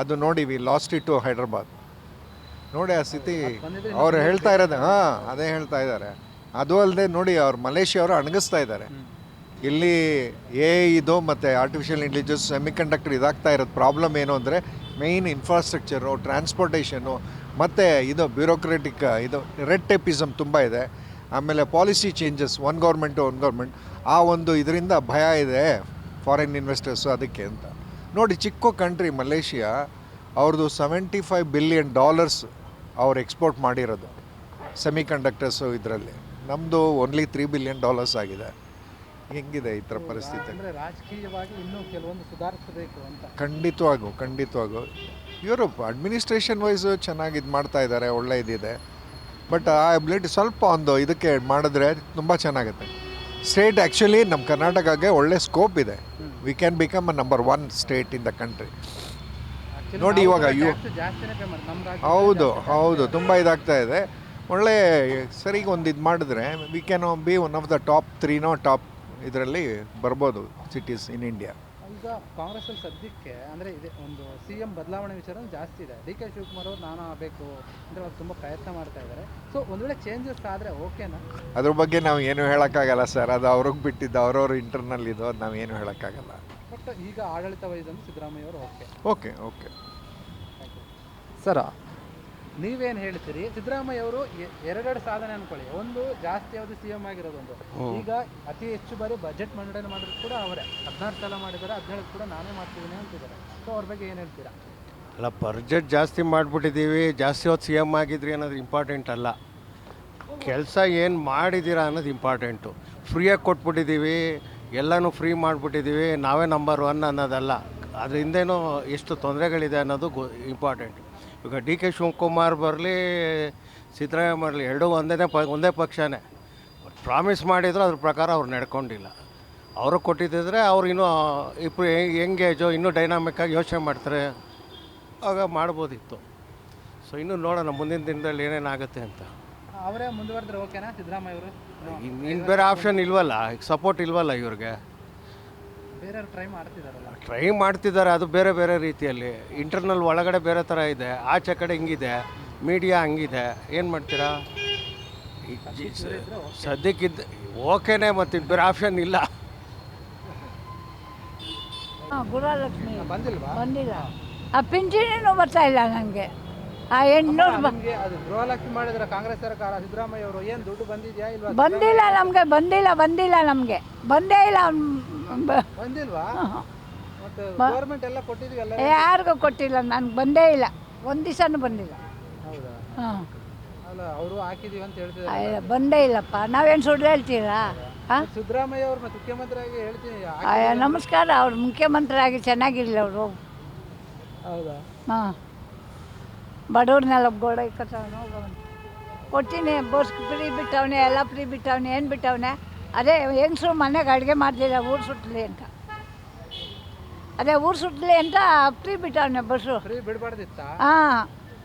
ಅದು ನೋಡಿ we lost it to Hyderabad. ನೋಡಿ ಆ ಸ್ಥಿತಿ ಅವ್ರು ಹೇಳ್ತಾ ಇರೋದು. ಅದೇ ಹೇಳ್ತಾ ಇದ್ದಾರೆ. ಅದು ಅಲ್ಲದೆ ನೋಡಿ ಅವ್ರು ಮಲೇಷ್ಯಾ ಅವರು ಅಣಗಿಸ್ತಾ ಇದ್ದಾರೆ. ಇಲ್ಲಿ ಇದು ಮತ್ತು ಆರ್ಟಿಫಿಷಿಯಲ್ ಇಂಟೆಲಿಜೆನ್ಸ್ ಸೆಮಿಕಂಡಕ್ಟರ್ ಇದಾಗ್ತಾ ಇರೋದು ಪ್ರಾಬ್ಲಮ್ ಏನು ಅಂದರೆ ಮೇಯ್ನ್ ಇನ್ಫ್ರಾಸ್ಟ್ರಕ್ಚರು, ಟ್ರಾನ್ಸ್ಪೋರ್ಟೇಷನು ಮತ್ತು ಇದು ಬ್ಯೂರೋಕ್ರೆಟಿಕ್ ಇದು ರೆಡ್ ಟೇಪಿಸಮ್ ತುಂಬ ಇದೆ. ಆಮೇಲೆ ಪಾಲಿಸಿ ಚೇಂಜಸ್ ಒನ್ ಗೌರ್ಮೆಂಟ್ ಆ ಒಂದು ಇದರಿಂದ ಭಯ ಇದೆ ಫಾರಿನ್ ಇನ್ವೆಸ್ಟರ್ಸು ಅದಕ್ಕೆ ಅಂತ. ನೋಡಿ ಚಿಕ್ಕ ಕಂಟ್ರಿ ಮಲೇಷಿಯಾ, ಅವ್ರದ್ದು $75 ಬಿಲಿಯನ್ ಅವ್ರು ಎಕ್ಸ್ಪೋರ್ಟ್ ಮಾಡಿರೋದು ಸೆಮಿಕಂಡಕ್ಟರ್ಸು ಇದರಲ್ಲಿ. ನಮ್ಮದು ಓನ್ಲಿ $3 ಬಿಲಿಯನ್ ಆಗಿದೆ. ಹೆಂಗಿದೆ ಈ ಥರ ಪರಿಸ್ಥಿತಿ? ಅಂದರೆ ರಾಜಕೀಯವಾಗಿ ಇನ್ನೂ ಕೆಲವೊಂದು ಸುಧಾರಿಸಬೇಕು ಅಂತ. ಖಂಡಿತವಾಗೂ ಯುರೋಪ್ ಅಡ್ಮಿನಿಸ್ಟ್ರೇಷನ್ ವೈಸು ಚೆನ್ನಾಗಿ ಇದು ಮಾಡ್ತಾ ಇದ್ದಾರೆ, ಒಳ್ಳೆ ಇದಿದೆ. ಬಟ್ ಆ ಅಬಿಲಿಟಿ ಸ್ವಲ್ಪ ಒಂದು ಇದಕ್ಕೆ ಮಾಡಿದ್ರೆ ತುಂಬ ಚೆನ್ನಾಗುತ್ತೆ. ಸ್ಟೇಟ್ ಆ್ಯಕ್ಚುಲಿ ನಮ್ಮ ಕರ್ನಾಟಕಕ್ಕೆ ಒಳ್ಳೆ ಸ್ಕೋಪ್ ಇದೆ. We can become a number 1 state in the country. ನೋಡಿ ಇವಾಗ ಹೌದು ತುಂಬ ಇದಾಗ್ತಾ ಇದೆ. ಒಳ್ಳೆ ಸರಿಗೆ ಒಂದು ಇದು ಮಾಡಿದ್ರೆ we can be one of the top 3 top ಇದರಲ್ಲಿ ಬರ್ಬೋದು ಸಿಟೀಸ್ ಇನ್ ಇಂಡಿಯಾ. ಈಗ ಕಾಂಗ್ರೆಸ್ಸಲ್ಲಿ ಸದ್ಯಕ್ಕೆ ಅಂದರೆ ಇದೆ ಒಂದು CM ಬದಲಾವಣೆ ವಿಚಾರ ಜಾಸ್ತಿ ಇದೆ. DK ಶಿವಕುಮಾರ್ ಅವರು ನಾನು ಆಗಬೇಕು ಅಂದರೆ ಅವ್ರು ತುಂಬ ಪ್ರಯತ್ನ ಮಾಡ್ತಾ ಇದ್ದಾರೆ. ಸೊ ಒಂದು ವೇಳೆ ಚೇಂಜಸ್ ಆದರೆ ಓಕೆನಾ? ಅದ್ರ ಬಗ್ಗೆ ನಾವು ಏನು ಹೇಳೋಕ್ಕಾಗಲ್ಲ ಸರ್. ಅದು ಅವ್ರಿಗೆ ಬಿಟ್ಟಿದ್ದು, ಅವ್ರವ್ರ ಇಂಟರ್ನಲ್ ಇದು, ಅದು ನಾವು ಏನು ಹೇಳೋಕ್ಕಾಗಲ್ಲ. ಬಟ್ ಈಗ ಆಡಳಿತ ವಹಿಸಲು ಸಿದ್ದರಾಮಯ್ಯ ಅವರು ಓಕೆ ಸರ್, ನೀವೇನು ಹೇಳ್ತೀರಿ? ಸಿದ್ದರಾಮಯ್ಯ ಅವರು ಎರಡೆರಡು ಸಾಧನೆ ಅನ್ಕೊಳ್ಳಿ. ಒಂದು ಜಾಸ್ತಿ ಯಾವುದು CM ಆಗಿರೋದೊಂದು, ಈಗ ಅತಿ ಹೆಚ್ಚು ಬಾರಿ ಬಜೆಟ್ ಮಂಡನೆ ಮಾಡಿದ್ರು ಕೂಡ ಅವರೇ 16 ಸಲ ಮಾಡಿದ್ದಾರೆ, 17 ಕೂಡ ನಾನೇ ಮಾಡ್ತಿದ್ದೀನಿ ಅಂತಿದ್ದಾರೆ. ಸೊ ಅವ್ರ ಬಗ್ಗೆ ಏನು ಹೇಳ್ತೀರಾ? ಅಲ್ಲ, ಬಜೆಟ್ ಜಾಸ್ತಿ ಮಾಡಿಬಿಟ್ಟಿದ್ದೀವಿ, ಜಾಸ್ತಿ ಹೊತ್ತು CM ಆಗಿದ್ರಿ ಅನ್ನೋದು ಇಂಪಾರ್ಟೆಂಟ್ ಅಲ್ಲ. ಕೆಲಸ ಏನು ಮಾಡಿದ್ದೀರಾ ಅನ್ನೋದು ಇಂಪಾರ್ಟೆಂಟು. ಫ್ರೀಯಾಗಿ ಕೊಟ್ಬಿಟ್ಟಿದ್ದೀವಿ, ಎಲ್ಲನೂ ಫ್ರೀ ಮಾಡಿಬಿಟ್ಟಿದ್ದೀವಿ, ನಾವೇ ನಂಬರ್ 1 ಅನ್ನೋದಲ್ಲ. ಅದ್ರ ಹಿಂದೇನೂ ಎಷ್ಟು ತೊಂದರೆಗಳಿದೆ ಅನ್ನೋದು ಇಂಪಾರ್ಟೆಂಟ್. ಈಗ DK ಶಿವಕುಮಾರ್ ಬರಲಿ, ಸಿದ್ದರಾಮಯ್ಯ ಬರಲಿ, ಎರಡೂ ಒಂದೇ ಪಕ್ಷನೇ. ಪ್ರಾಮಿಸ್ ಮಾಡಿದ್ರು ಅದ್ರ ಪ್ರಕಾರ ಅವ್ರು ನಡ್ಕೊಂಡಿಲ್ಲ. ಅವರು ಕೊಟ್ಟಿದ್ದರೆ ಅವ್ರು ಇನ್ನೂ ಇಬ್ಬರು ಯಂಗೇಜು ಇನ್ನೂ ಡೈನಾಮಿಕ್ಕಾಗಿ ಯೋಚನೆ ಮಾಡ್ತಾರೆ, ಆಗ ಮಾಡ್ಬೋದಿತ್ತು. ಸೊ ಇನ್ನೂ ನೋಡೋಣ ಮುಂದಿನ ದಿನದಲ್ಲಿ ಏನೇನಾಗುತ್ತೆ ಅಂತ. ಅವರೇ ಮುಂದುವರೆದ್ರೆ ಓಕೆನಾ ಸಿದ್ದರಾಮಯ್ಯ ಅವರು? ಇನ್ನು ಬೇರೆ ಆಪ್ಷನ್ ಇಲ್ವಲ್ಲ, ಈಗ ಸಪೋರ್ಟ್ ಇಲ್ವಲ್ಲ ಇವ್ರಿಗೆ. ಬೇರೆಯವ್ರು ಟ್ರೈ ಮಾಡ್ತಿದ್ದಾರೆ, ಅದು ಬೇರೆ ಬೇರೆ ರೀತಿಯಲ್ಲಿ. ಇಂಟರ್ನಲ್ ಒಳಗಡೆ ಬೇರೆ ಥರ ಇದೆ, ಆಚೆ ಕಡೆ ಹಿಂಗಿದೆ, ಮೀಡಿಯಾ ಹಂಗಿದೆ. ಏನು ಮಾಡ್ತೀರಾ? ಸದ್ಯಕ್ಕಿದ್ದ ಓಕೆನೇ, ಮತ್ತು ಬೇರೆ ಆಪ್ಷನ್ ಇಲ್ಲ. ಗೃಹಲಕ್ಷ್ಮಿ ಬಂದಿಲ್ವಾ? ಬಂದಿಲ್ಲ. ಆ ಪಿಂಚಣಿನೂ ಬರ್ತಾ ಇಲ್ಲ ನನಗೆ. ಆ 800 ಅದು ಗೃಹಲಕ್ಷ್ಮಿ ಮಾಡಿದ್ರೆ ಕಾಂಗ್ರೆಸ್ ಸರ್ಕಾರ, ಸಿದ್ದರಾಮಯ್ಯ ಅವರು ಏನು ದುಡ್ಡು ಬಂದಿದೆಯಾ ಇಲ್ವಾ? ಬಂದಿಲ್ಲ ನಮಗೆ, ಬಂದಿಲ್ಲ ನಮಗೆ, ಬಂದೇ ಇಲ್ಲ. ಬಂದಿಲ್ವಾ? ಮತ್ತೆ ಗೌರ್ಮೆಂಟ್ ಎಲ್ಲ ಕೊಟ್ಟಿದ್ವಿ, ಎಲ್ಲ ಯಾರಿಗೂ ಕೊಟ್ಟಿಲ್ಲ, ನನಗೆ ಬಂದೇ ಇಲ್ಲ, ಒಂದು ದಿವಸನೂ ಬಂದಿಲ್ಲ. ಹೌದಾ? ಹಾಂ, ಅಲ್ಲ ಅವರು ಹಾಕಿದೀವಿ ಅಂತ ಹೇಳ್ತಿದ್ದಾರೆ. ಬಂದೇ ಇಲ್ಲಪ್ಪ, ನಾವೇನು ಸುಳ್ಳು ಹೇಳ್ತೀರಾ? ಹಾಂ, ಸಿದ್ದರಾಮಯ್ಯ ಅವ್ರನ್ನ ಮುಖ್ಯಮಂತ್ರಿಯಾಗಿ ಹೇಳ್ತೀನಿ. ನಮಸ್ಕಾರ, ಅವ್ರು ಮುಖ್ಯಮಂತ್ರಿಯಾಗಿ ಚೆನ್ನಾಗಿರಲಿ ಅವರು. ಹೌದಾ? ಹಾಂ, ಬಡವ್ರನ್ನೆಲ್ಲ ಗೋಡೆ ಕೊಟ್ಟಿನಿ. ಬಸ್ ಫ್ರೀ ಬಿಟ್ಟವನೆ, ಎಲ್ಲ ಫ್ರೀ ಬಿಟ್ಟವನೆ. ಏನು ಬಿಟ್ಟವನೆ? ಅದೇ ಹೆಂಗಸರು ಮನೆಗೆ ಅಡುಗೆ ಮಾಡ್ತಿಲ್ಲ, ಊರು ಸುತ್ತಲಿ ಅಂತ. ಅದೇ ಊರು ಸುತ್ತಲಿ ಅಂತ ಫ್ರೀ ಬಿಟ್ಟವನೆ ಬಸ್ಸು. ಫ್ರೀ ಬಿಡಬಾರ್ದಿತ್ತ? ಹಾಂ,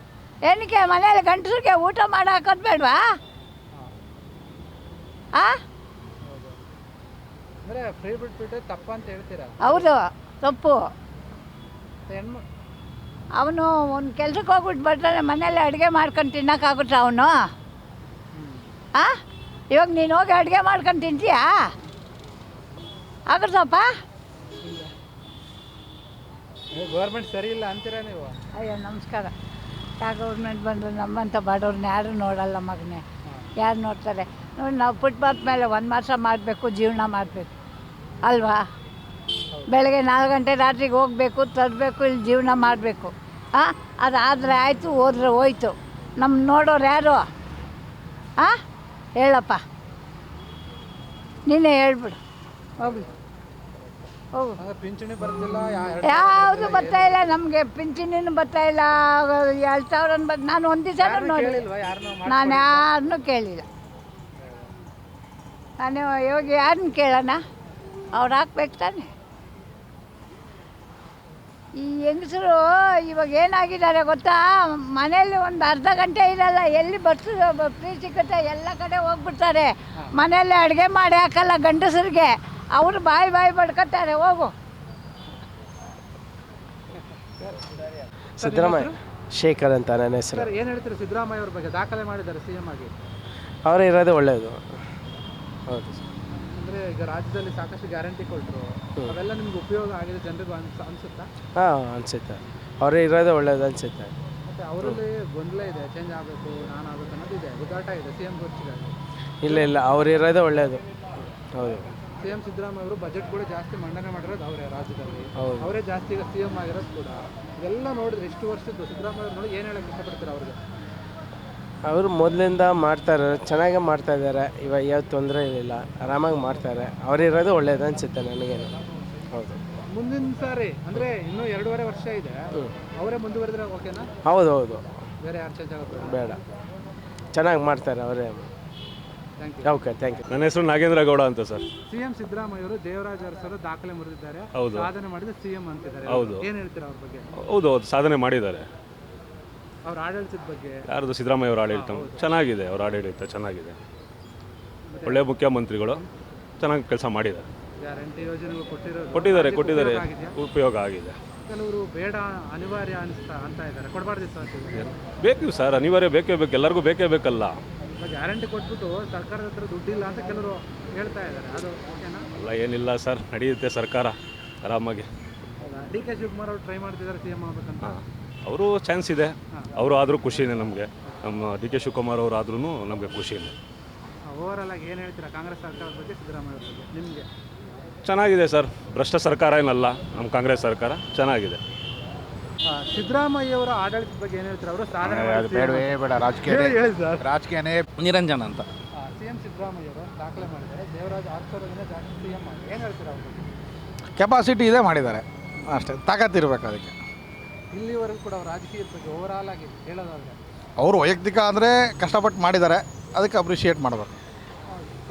ಏನಕ್ಕೆ ಮನೇಲಿ ಗಂಡಸ್ರಿಗೆ ಊಟ ಮಾಡಿ ಹಾಕೋದು ಬೇಡವಾ? ಹಾಂ, ಅಂದರೆ ಫ್ರೀ ಬಿಟ್ಬಿಟ್ಟು ತಪ್ಪ ಅಂತ ಹೇಳ್ತೀರಾ? ಹೌದು, ತಪ್ಪು. ಹೆಣ್ಣು ಅವನು ಒಂದು ಕೆಲ್ಸಕ್ಕೆ ಹೋಗ್ಬಿಟ್ಟು ಬರ್ತಾನೆ, ಮನೇಲಿ ಅಡುಗೆ ಮಾಡ್ಕೊಂಡು ತಿನ್ನೋಕ್ಕಾಗುತ್ತೆ ಅವನು? ಹಾಂ, ಇವಾಗ ನೀನು ಹೋಗಿ ಅಡುಗೆ ಮಾಡ್ಕೊಂಡು ತಿಂತೀಯಾ? ಆಗುತ್ತಪ್ಪ? ಗೌರ್ಮೆಂಟ್ ಸರಿ ಇಲ್ಲ ಅಂತೀರಾ ನೀವು? ಅಯ್ಯೋ ನಮಸ್ಕಾರ. ಯಾವ ಗೌರ್ಮೆಂಟ್ ಬಂದರು ನಮ್ಮಂಥ ಬಡವ್ರನ್ನ ಯಾರು ನೋಡಲ್ಲ ಮಗನೇ. ಯಾರು ನೋಡ್ತಾರೆ? ನೋಡಿ, ನಾವು ಫುಟ್ಪಾತ್ ಮೇಲೆ 1 ಮಾಸ ಮಾಡಬೇಕು, ಜೀವನ ಮಾಡಬೇಕು ಅಲ್ವಾ? ಬೆಳಗ್ಗೆ 4 ಗಂಟೆ ರಾತ್ರಿಗೆ ಹೋಗಬೇಕು, ತರಬೇಕು, ಇಲ್ಲಿ ಜೀವನ ಮಾಡಬೇಕು. ಹಾಂ, ಅದಾದರೆ ಆಯಿತು, ಹೋದ್ರೆ ಹೋಯ್ತು. ನಮ್ಮ ನೋಡೋರು ಯಾರು? ಹಾಂ, ಹೇಳಪ್ಪ, ನೀನೇ ಹೇಳ್ಬಿಡು ಹೋಗ್ಲಿ. ಹೋಗು. ಪಿಂಚಣಿ ಬರ್ತಿಲ್ಲ ಯಾವುದು ಬರ್ತಾ ಇಲ್ಲ ನಮಗೆ, ಪಿಂಚಣಿನೂ ಬರ್ತಾ ಇಲ್ಲ, 2,000 ನಾನು ಒಂದು ದಿವಸ ನೋಡಿ, ನಾನು ಯಾರನ್ನೂ ಕೇಳಿಲ್ಲ. ನಾನು ಇವಾಗ ಯಾರನ್ನ ಕೇಳೋಣ, ಅವ್ರು ಹಾಕ್ಬೇಕು ತಾನೆ. ಈ ಹೆಂಗಸರು ಇವಾಗ ಏನಾಗಿದ್ದಾರೆ ಗೊತ್ತಾ, ಮನೇಲಿ ಒಂದು ಅರ್ಧ ಗಂಟೆ ಇರಲ್ಲ, ಎಲ್ಲಿ ಬಸ್ಸು ಫ್ರೀ ಸಿಗುತ್ತೆ ಎಲ್ಲ ಕಡೆ ಹೋಗ್ಬಿಡ್ತಾರೆ. ಮನೆಯಲ್ಲೇ ಅಡುಗೆ ಮಾಡಿ ಹಾಕಲ್ಲ ಗಂಡಸರಿಗೆ, ಅವರು ಬಾಯಿ ಬಡ್ಕೊತಾರೆ. ಹೋಗು. ಸಿದ್ದರಾಮಯ್ಯ ಶೇಖರ್ ಅಂತ ನನ್ನ ಹೆಸರು. ಸರ್ ಏನು ಹೇಳ್ತೀರಿ ಸಿದ್ದರಾಮಯ್ಯ ಅವ್ರ ಬಗ್ಗೆ? ದಾಖಲೆ ಮಾಡಿದ್ದಾರೆ ಸಿ ಎಂ ಆಗಿ. ಅವರೇ ಇರೋದೇ ಒಳ್ಳೆಯದು. ಹೌದು ಸರ್. ಅಂದರೆ ಈಗ ರಾಜ್ಯದಲ್ಲಿ ಸಾಕಷ್ಟು ಗ್ಯಾರಂಟಿ ಕೊಟ್ಟರು, ಅವೆಲ್ಲ ನಿಮ್ಗೆ ಉಪಯೋಗ ಆಗಿದೆ ಜನರಿಗೂ ಅನಿಸುತ್ತಾ? ಹಾಂ ಅನಿಸುತ್ತೆ, ಅವರೇ ಇರೋದೇ ಒಳ್ಳೆಯದು ಅನಿಸುತ್ತೆ. ಮತ್ತು ಅವರಲ್ಲಿ ಗೊಂದಲ ಇದೆ, ಚೇಂಜ್ ಆಗಬೇಕು, ನಾನು ಆಗಬೇಕು ಅನ್ನೋದು ಇದೆ, ಹುಡುಗಾಟ ಇದೆ ಸಿ ಎಂ ಗೊತ್ತಿದ್ದಾರೆ. ಇಲ್ಲ ಅವ್ರು ಇರೋದೇ ಒಳ್ಳೆಯದು. ಹೌದು. ಸಿ ಎಂ ಸಿದ್ದರಾಮಯ್ಯ ಅವರು ಬಜೆಟ್ ಕೂಡ ಜಾಸ್ತಿ ಮಂಡನೆ ಮಾಡಿರೋದು ಅವರೇ ರಾಜ್ಯದಲ್ಲಿ. ಹೌದು. ಅವರೇ ಜಾಸ್ತಿ ಈಗ ಸಿ ಎಂ ಆಗಿರೋದು ಕೂಡ. ಇವೆಲ್ಲ ನೋಡಿದ್ರೆ ಎಷ್ಟು ವರ್ಷದ್ದು ಸಿದ್ದರಾಮಯ್ಯ ಅವರು ನೋಡಿ ಏನು ಹೇಳಕ್ಕೆ ಇಷ್ಟಪಡ್ತಾರೆ ಅವ್ರಿಗೆ? ಅವರು ಮೊದಲಿಂದ ಮಾಡ್ತಾರೆ, ಚೆನ್ನಾಗೇ ಮಾಡ್ತಾಯಿದ್ದಾರೆ. ಇವಾಗ ಯಾವ ತೊಂದರೆ ಇಲ್ಲ, ಆರಾಮಾಗಿ ಮಾಡ್ತಾರೆ. ಅವರಿರೋದು ಒಳ್ಳೆಯದು ಅನಿಸುತ್ತೆ ನನಗೇನು. ಹೌದು. ಮುಂದಿನ ಸಾರಿ ಅಂದರೆ ಇನ್ನೂ 2.5 ವರ್ಷ ಇದೆ, ಅವರೇ ಮುಂದುವರೆದ್ರೆ ಓಕೆನಾ? ಹೌದು. ಬೇರೆ ಯಾರು ಚೇಂಜ್ ಆಗೋದು ಬೇಡ, ಚೆನ್ನಾಗಿ ಮಾಡ್ತಾರೆ ಅವರೇ. Thank you. Okay, thank you. ನನ್ನ ಹೆಸರು ನಾಗೇಂದ್ರ ಗೌಡ ಅಂತ ಸರ್. ಸಿ ಎಂ ಸಿದ್ದರಾಮಯ್ಯ ಅವರು ದೇವರಾಜ್ ಅರಸರು ದಾಖಲೆ ಮುರಿದಿದ್ದಾರೆ, ಹೌದು. ಸಾಧನೆ ಮಾಡಿದ ಸಿ ಎಂ ಅಂತಿದ್ದಾರೆ. ಹೌದು. ಏನು ಹೇಳ್ತೀರಾ ಅವ್ರ ಬಗ್ಗೆ? ಹೌದು ಸಾಧನೆ ಮಾಡಿದ್ದಾರೆ. ಅವ್ರ ಆಡಳಿತದ ಬಗ್ಗೆ? ಯಾರ್ದು? ಸಿದ್ದರಾಮಯ್ಯ ಅವರ ಆಡಳಿತ ಚೆನ್ನಾಗಿದೆ. ಅವರ ಆಡಳಿತ ಚೆನ್ನಾಗಿದೆ, ಒಳ್ಳೆಯ ಮುಖ್ಯಮಂತ್ರಿಗಳು, ಚೆನ್ನಾಗಿ ಕೆಲಸ ಮಾಡಿದ್ದಾರೆ. ಗ್ಯಾರಂಟಿ ಯೋಜನೆಗಳು ಕೊಟ್ಟಿದ್ದಾರೆ, ಉಪಯೋಗ ಆಗಿದೆ. ಕೆಲವರು ಬೇಡ ಅನಿವಾರ್ಯ ಅಂತ ಇದ್ದಾರೆ, ಕೊಡಬಾರ್ದಿತ್ತು ಅಂತಿದ್ದಾರೆ. ಬೇಕು ಸರ್, ಅನಿವಾರ್ಯ ಬೇಕೇ ಬೇಕು, ಎಲ್ಲರಿಗೂ ಬೇಕೇ ಬೇಕಲ್ಲ. ಗ್ಯಾರಂಟಿ ಕೊಟ್ಬಿಟ್ಟು ಸರ್ಕಾರದ ಹತ್ರ ದುಡ್ಡಿಲ್ಲ ಅಂತ ಕೆಲವರು ಹೇಳ್ತಾ ಇದ್ದಾರೆ, ಅದು ಓಕೆನಾ? ಅಲ್ಲ, ಏನಿಲ್ಲ ಸರ್, ನಡೆಯುತ್ತೆ ಸರ್ಕಾರ ಆರಾಮಾಗಿ. ಡಿ ಕೆ ಶಿವಕುಮಾರ್ ಅವರು ಟ್ರೈ ಮಾಡ್ತಿದ್ದಾರೆ ಸಿ ಎಂ ಆಗ್ಬೇಕಂತ. ಅವರು ಚಾನ್ಸ್ ಇದೆ, ಅವರು ಆದರೂ ಖುಷಿನೇ ನಮಗೆ. ನಮ್ಮ ಡಿ ಕೆ ಶಿವಕುಮಾರ್ ಅವರು ಆದ್ರೂ ನಮಗೆ ಖುಷಿನೇ. ಓವರಾಲ್ ಆಗಿ ಏನು ಹೇಳ್ತೀರಾ ಕಾಂಗ್ರೆಸ್ ಸರ್ಕಾರದ ಬಗ್ಗೆ, ಸಿದ್ದರಾಮಯ್ಯ ಅವ್ರ ಬಗ್ಗೆ ನಿಮಗೆ? ಚೆನ್ನಾಗಿದೆ ಸರ್, ಭ್ರಷ್ಟ ಸರ್ಕಾರ ಏನಲ್ಲ ನಮ್ಮ ಕಾಂಗ್ರೆಸ್ ಸರ್ಕಾರ, ಚೆನ್ನಾಗಿದೆ. ಸಿದ್ದರಾಮಯ್ಯ ಅವರ ಆಡಳಿತದ ಬಗ್ಗೆ ಏನು ಹೇಳ್ತೀರಾ? ಅವರು ಸಾಧನೆ ಬೇಡ, ರಾಜಕೀಯನೇ. ನಿರಂಜನ ಅಂತ. ಸಿ ಎಂ ಸಿದ್ದರಾಮಯ್ಯ ಅವರು ದಾಖಲೆ ಮಾಡಿದ್ದಾರೆ, ದೇವರಾಜ್ ಅರಸರಿಂದ ಜಾಸ್ತಿ ಸಿ ಎಂ ಆಗಿ. ಏನು ಹೇಳ್ತೀರಾ ಅವ್ರ ಬಗ್ಗೆ? ಕೆಪಾಸಿಟಿ ಇದೆ, ಮಾಡಿದ್ದಾರೆ ಅಷ್ಟೇ, ತಾಕತ್ತಿರ್ಬೇಕು ಅದಕ್ಕೆ. ಇಲ್ಲಿವರೆಗೂ ಕೂಡ ಅವ್ರ ರಾಜಕೀಯದ ಬಗ್ಗೆ ಓವರಾಲ್ ಆಗಿ ಹೇಳೋದಾದ್ರೆ ಅವರು ವೈಯಕ್ತಿಕ ಅಂದರೆ ಕಷ್ಟಪಟ್ಟು ಮಾಡಿದ್ದಾರೆ, ಅದಕ್ಕೆ ಅಪ್ರಿಷಿಯೇಟ್ ಮಾಡಬೇಕು.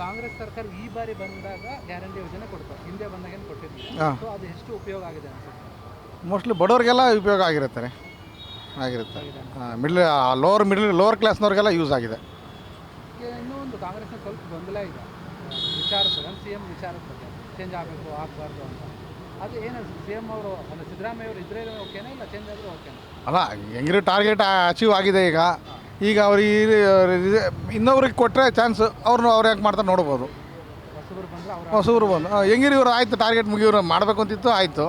ಕಾಂಗ್ರೆಸ್ ಸರ್ಕಾರ ಈ ಬಾರಿ ಬಂದಾಗ ಗ್ಯಾರಂಟಿ ಯೋಜನೆ ಕೊಡ್ತಾರೆ, ಹಿಂದೆ ಬಂದಾಗ ಏನು ಕೊಟ್ಟಿದ್ರು, ಸೊ ಅದು ಎಷ್ಟು ಉಪಯೋಗ ಆಗಿದೆ ಅನ್ಸುತ್ತೆ? ಮೋಸ್ಟ್ಲಿ ಬಡವರಿಗೆಲ್ಲ ಉಪಯೋಗ ಆಗಿರುತ್ತೆ. ಲೋವರ್ ಕ್ಲಾಸ್ನವ್ರಿಗೆಲ್ಲ ಯೂಸ್ ಆಗಿದೆ. ಇನ್ನೂ ಒಂದು ಕಾಂಗ್ರೆಸ್ನ ಸ್ವಲ್ಪ ಗೊಂದಲ ಇದೆ ವಿಚಾರದ ಬಗ್ಗೆ, ಸಿ ಎಂ ವಿಚಾರದ ಬಗ್ಗೆ, ಚೇಂಜ್ ಆಗಬೇಕು ಆಗಬಾರ್ದು ಅಂತ. ಅದು ಏನು ಸಿ ಎಂ ಅವರು ಅಂದರೆ ಸಿದ್ದರಾಮಯ್ಯ ಅವರು ಇದ್ರೆ ಓಕೆನಾ, ಇಲ್ಲ ಚೇಂಜ್ ಆದರೂ ಓಕೆನಾ? ಅಲ್ಲ, ಹೆಂಗಿರೋ ಟಾರ್ಗೆಟ್ ಅಚೀವ್ ಆಗಿದೆ. ಈಗ ಅವ್ರು ಇನ್ನೊಬ್ರಿಗೆ ಕೊಟ್ಟರೆ ಚಾನ್ಸ್, ಅವ್ರು ಯಾಕೆ ಮಾಡ್ತಾರೆ ನೋಡ್ಬೋದು. ಹೊಸಬ್ರು ಬಂದು ಹೆಂಗಿರಿ ಇವರು ಆಯಿತು, ಟಾರ್ಗೆಟ್ ಮುಗಿಯೋರು ಮಾಡಬೇಕು ಅಂತಿತ್ತು, ಆಯಿತು.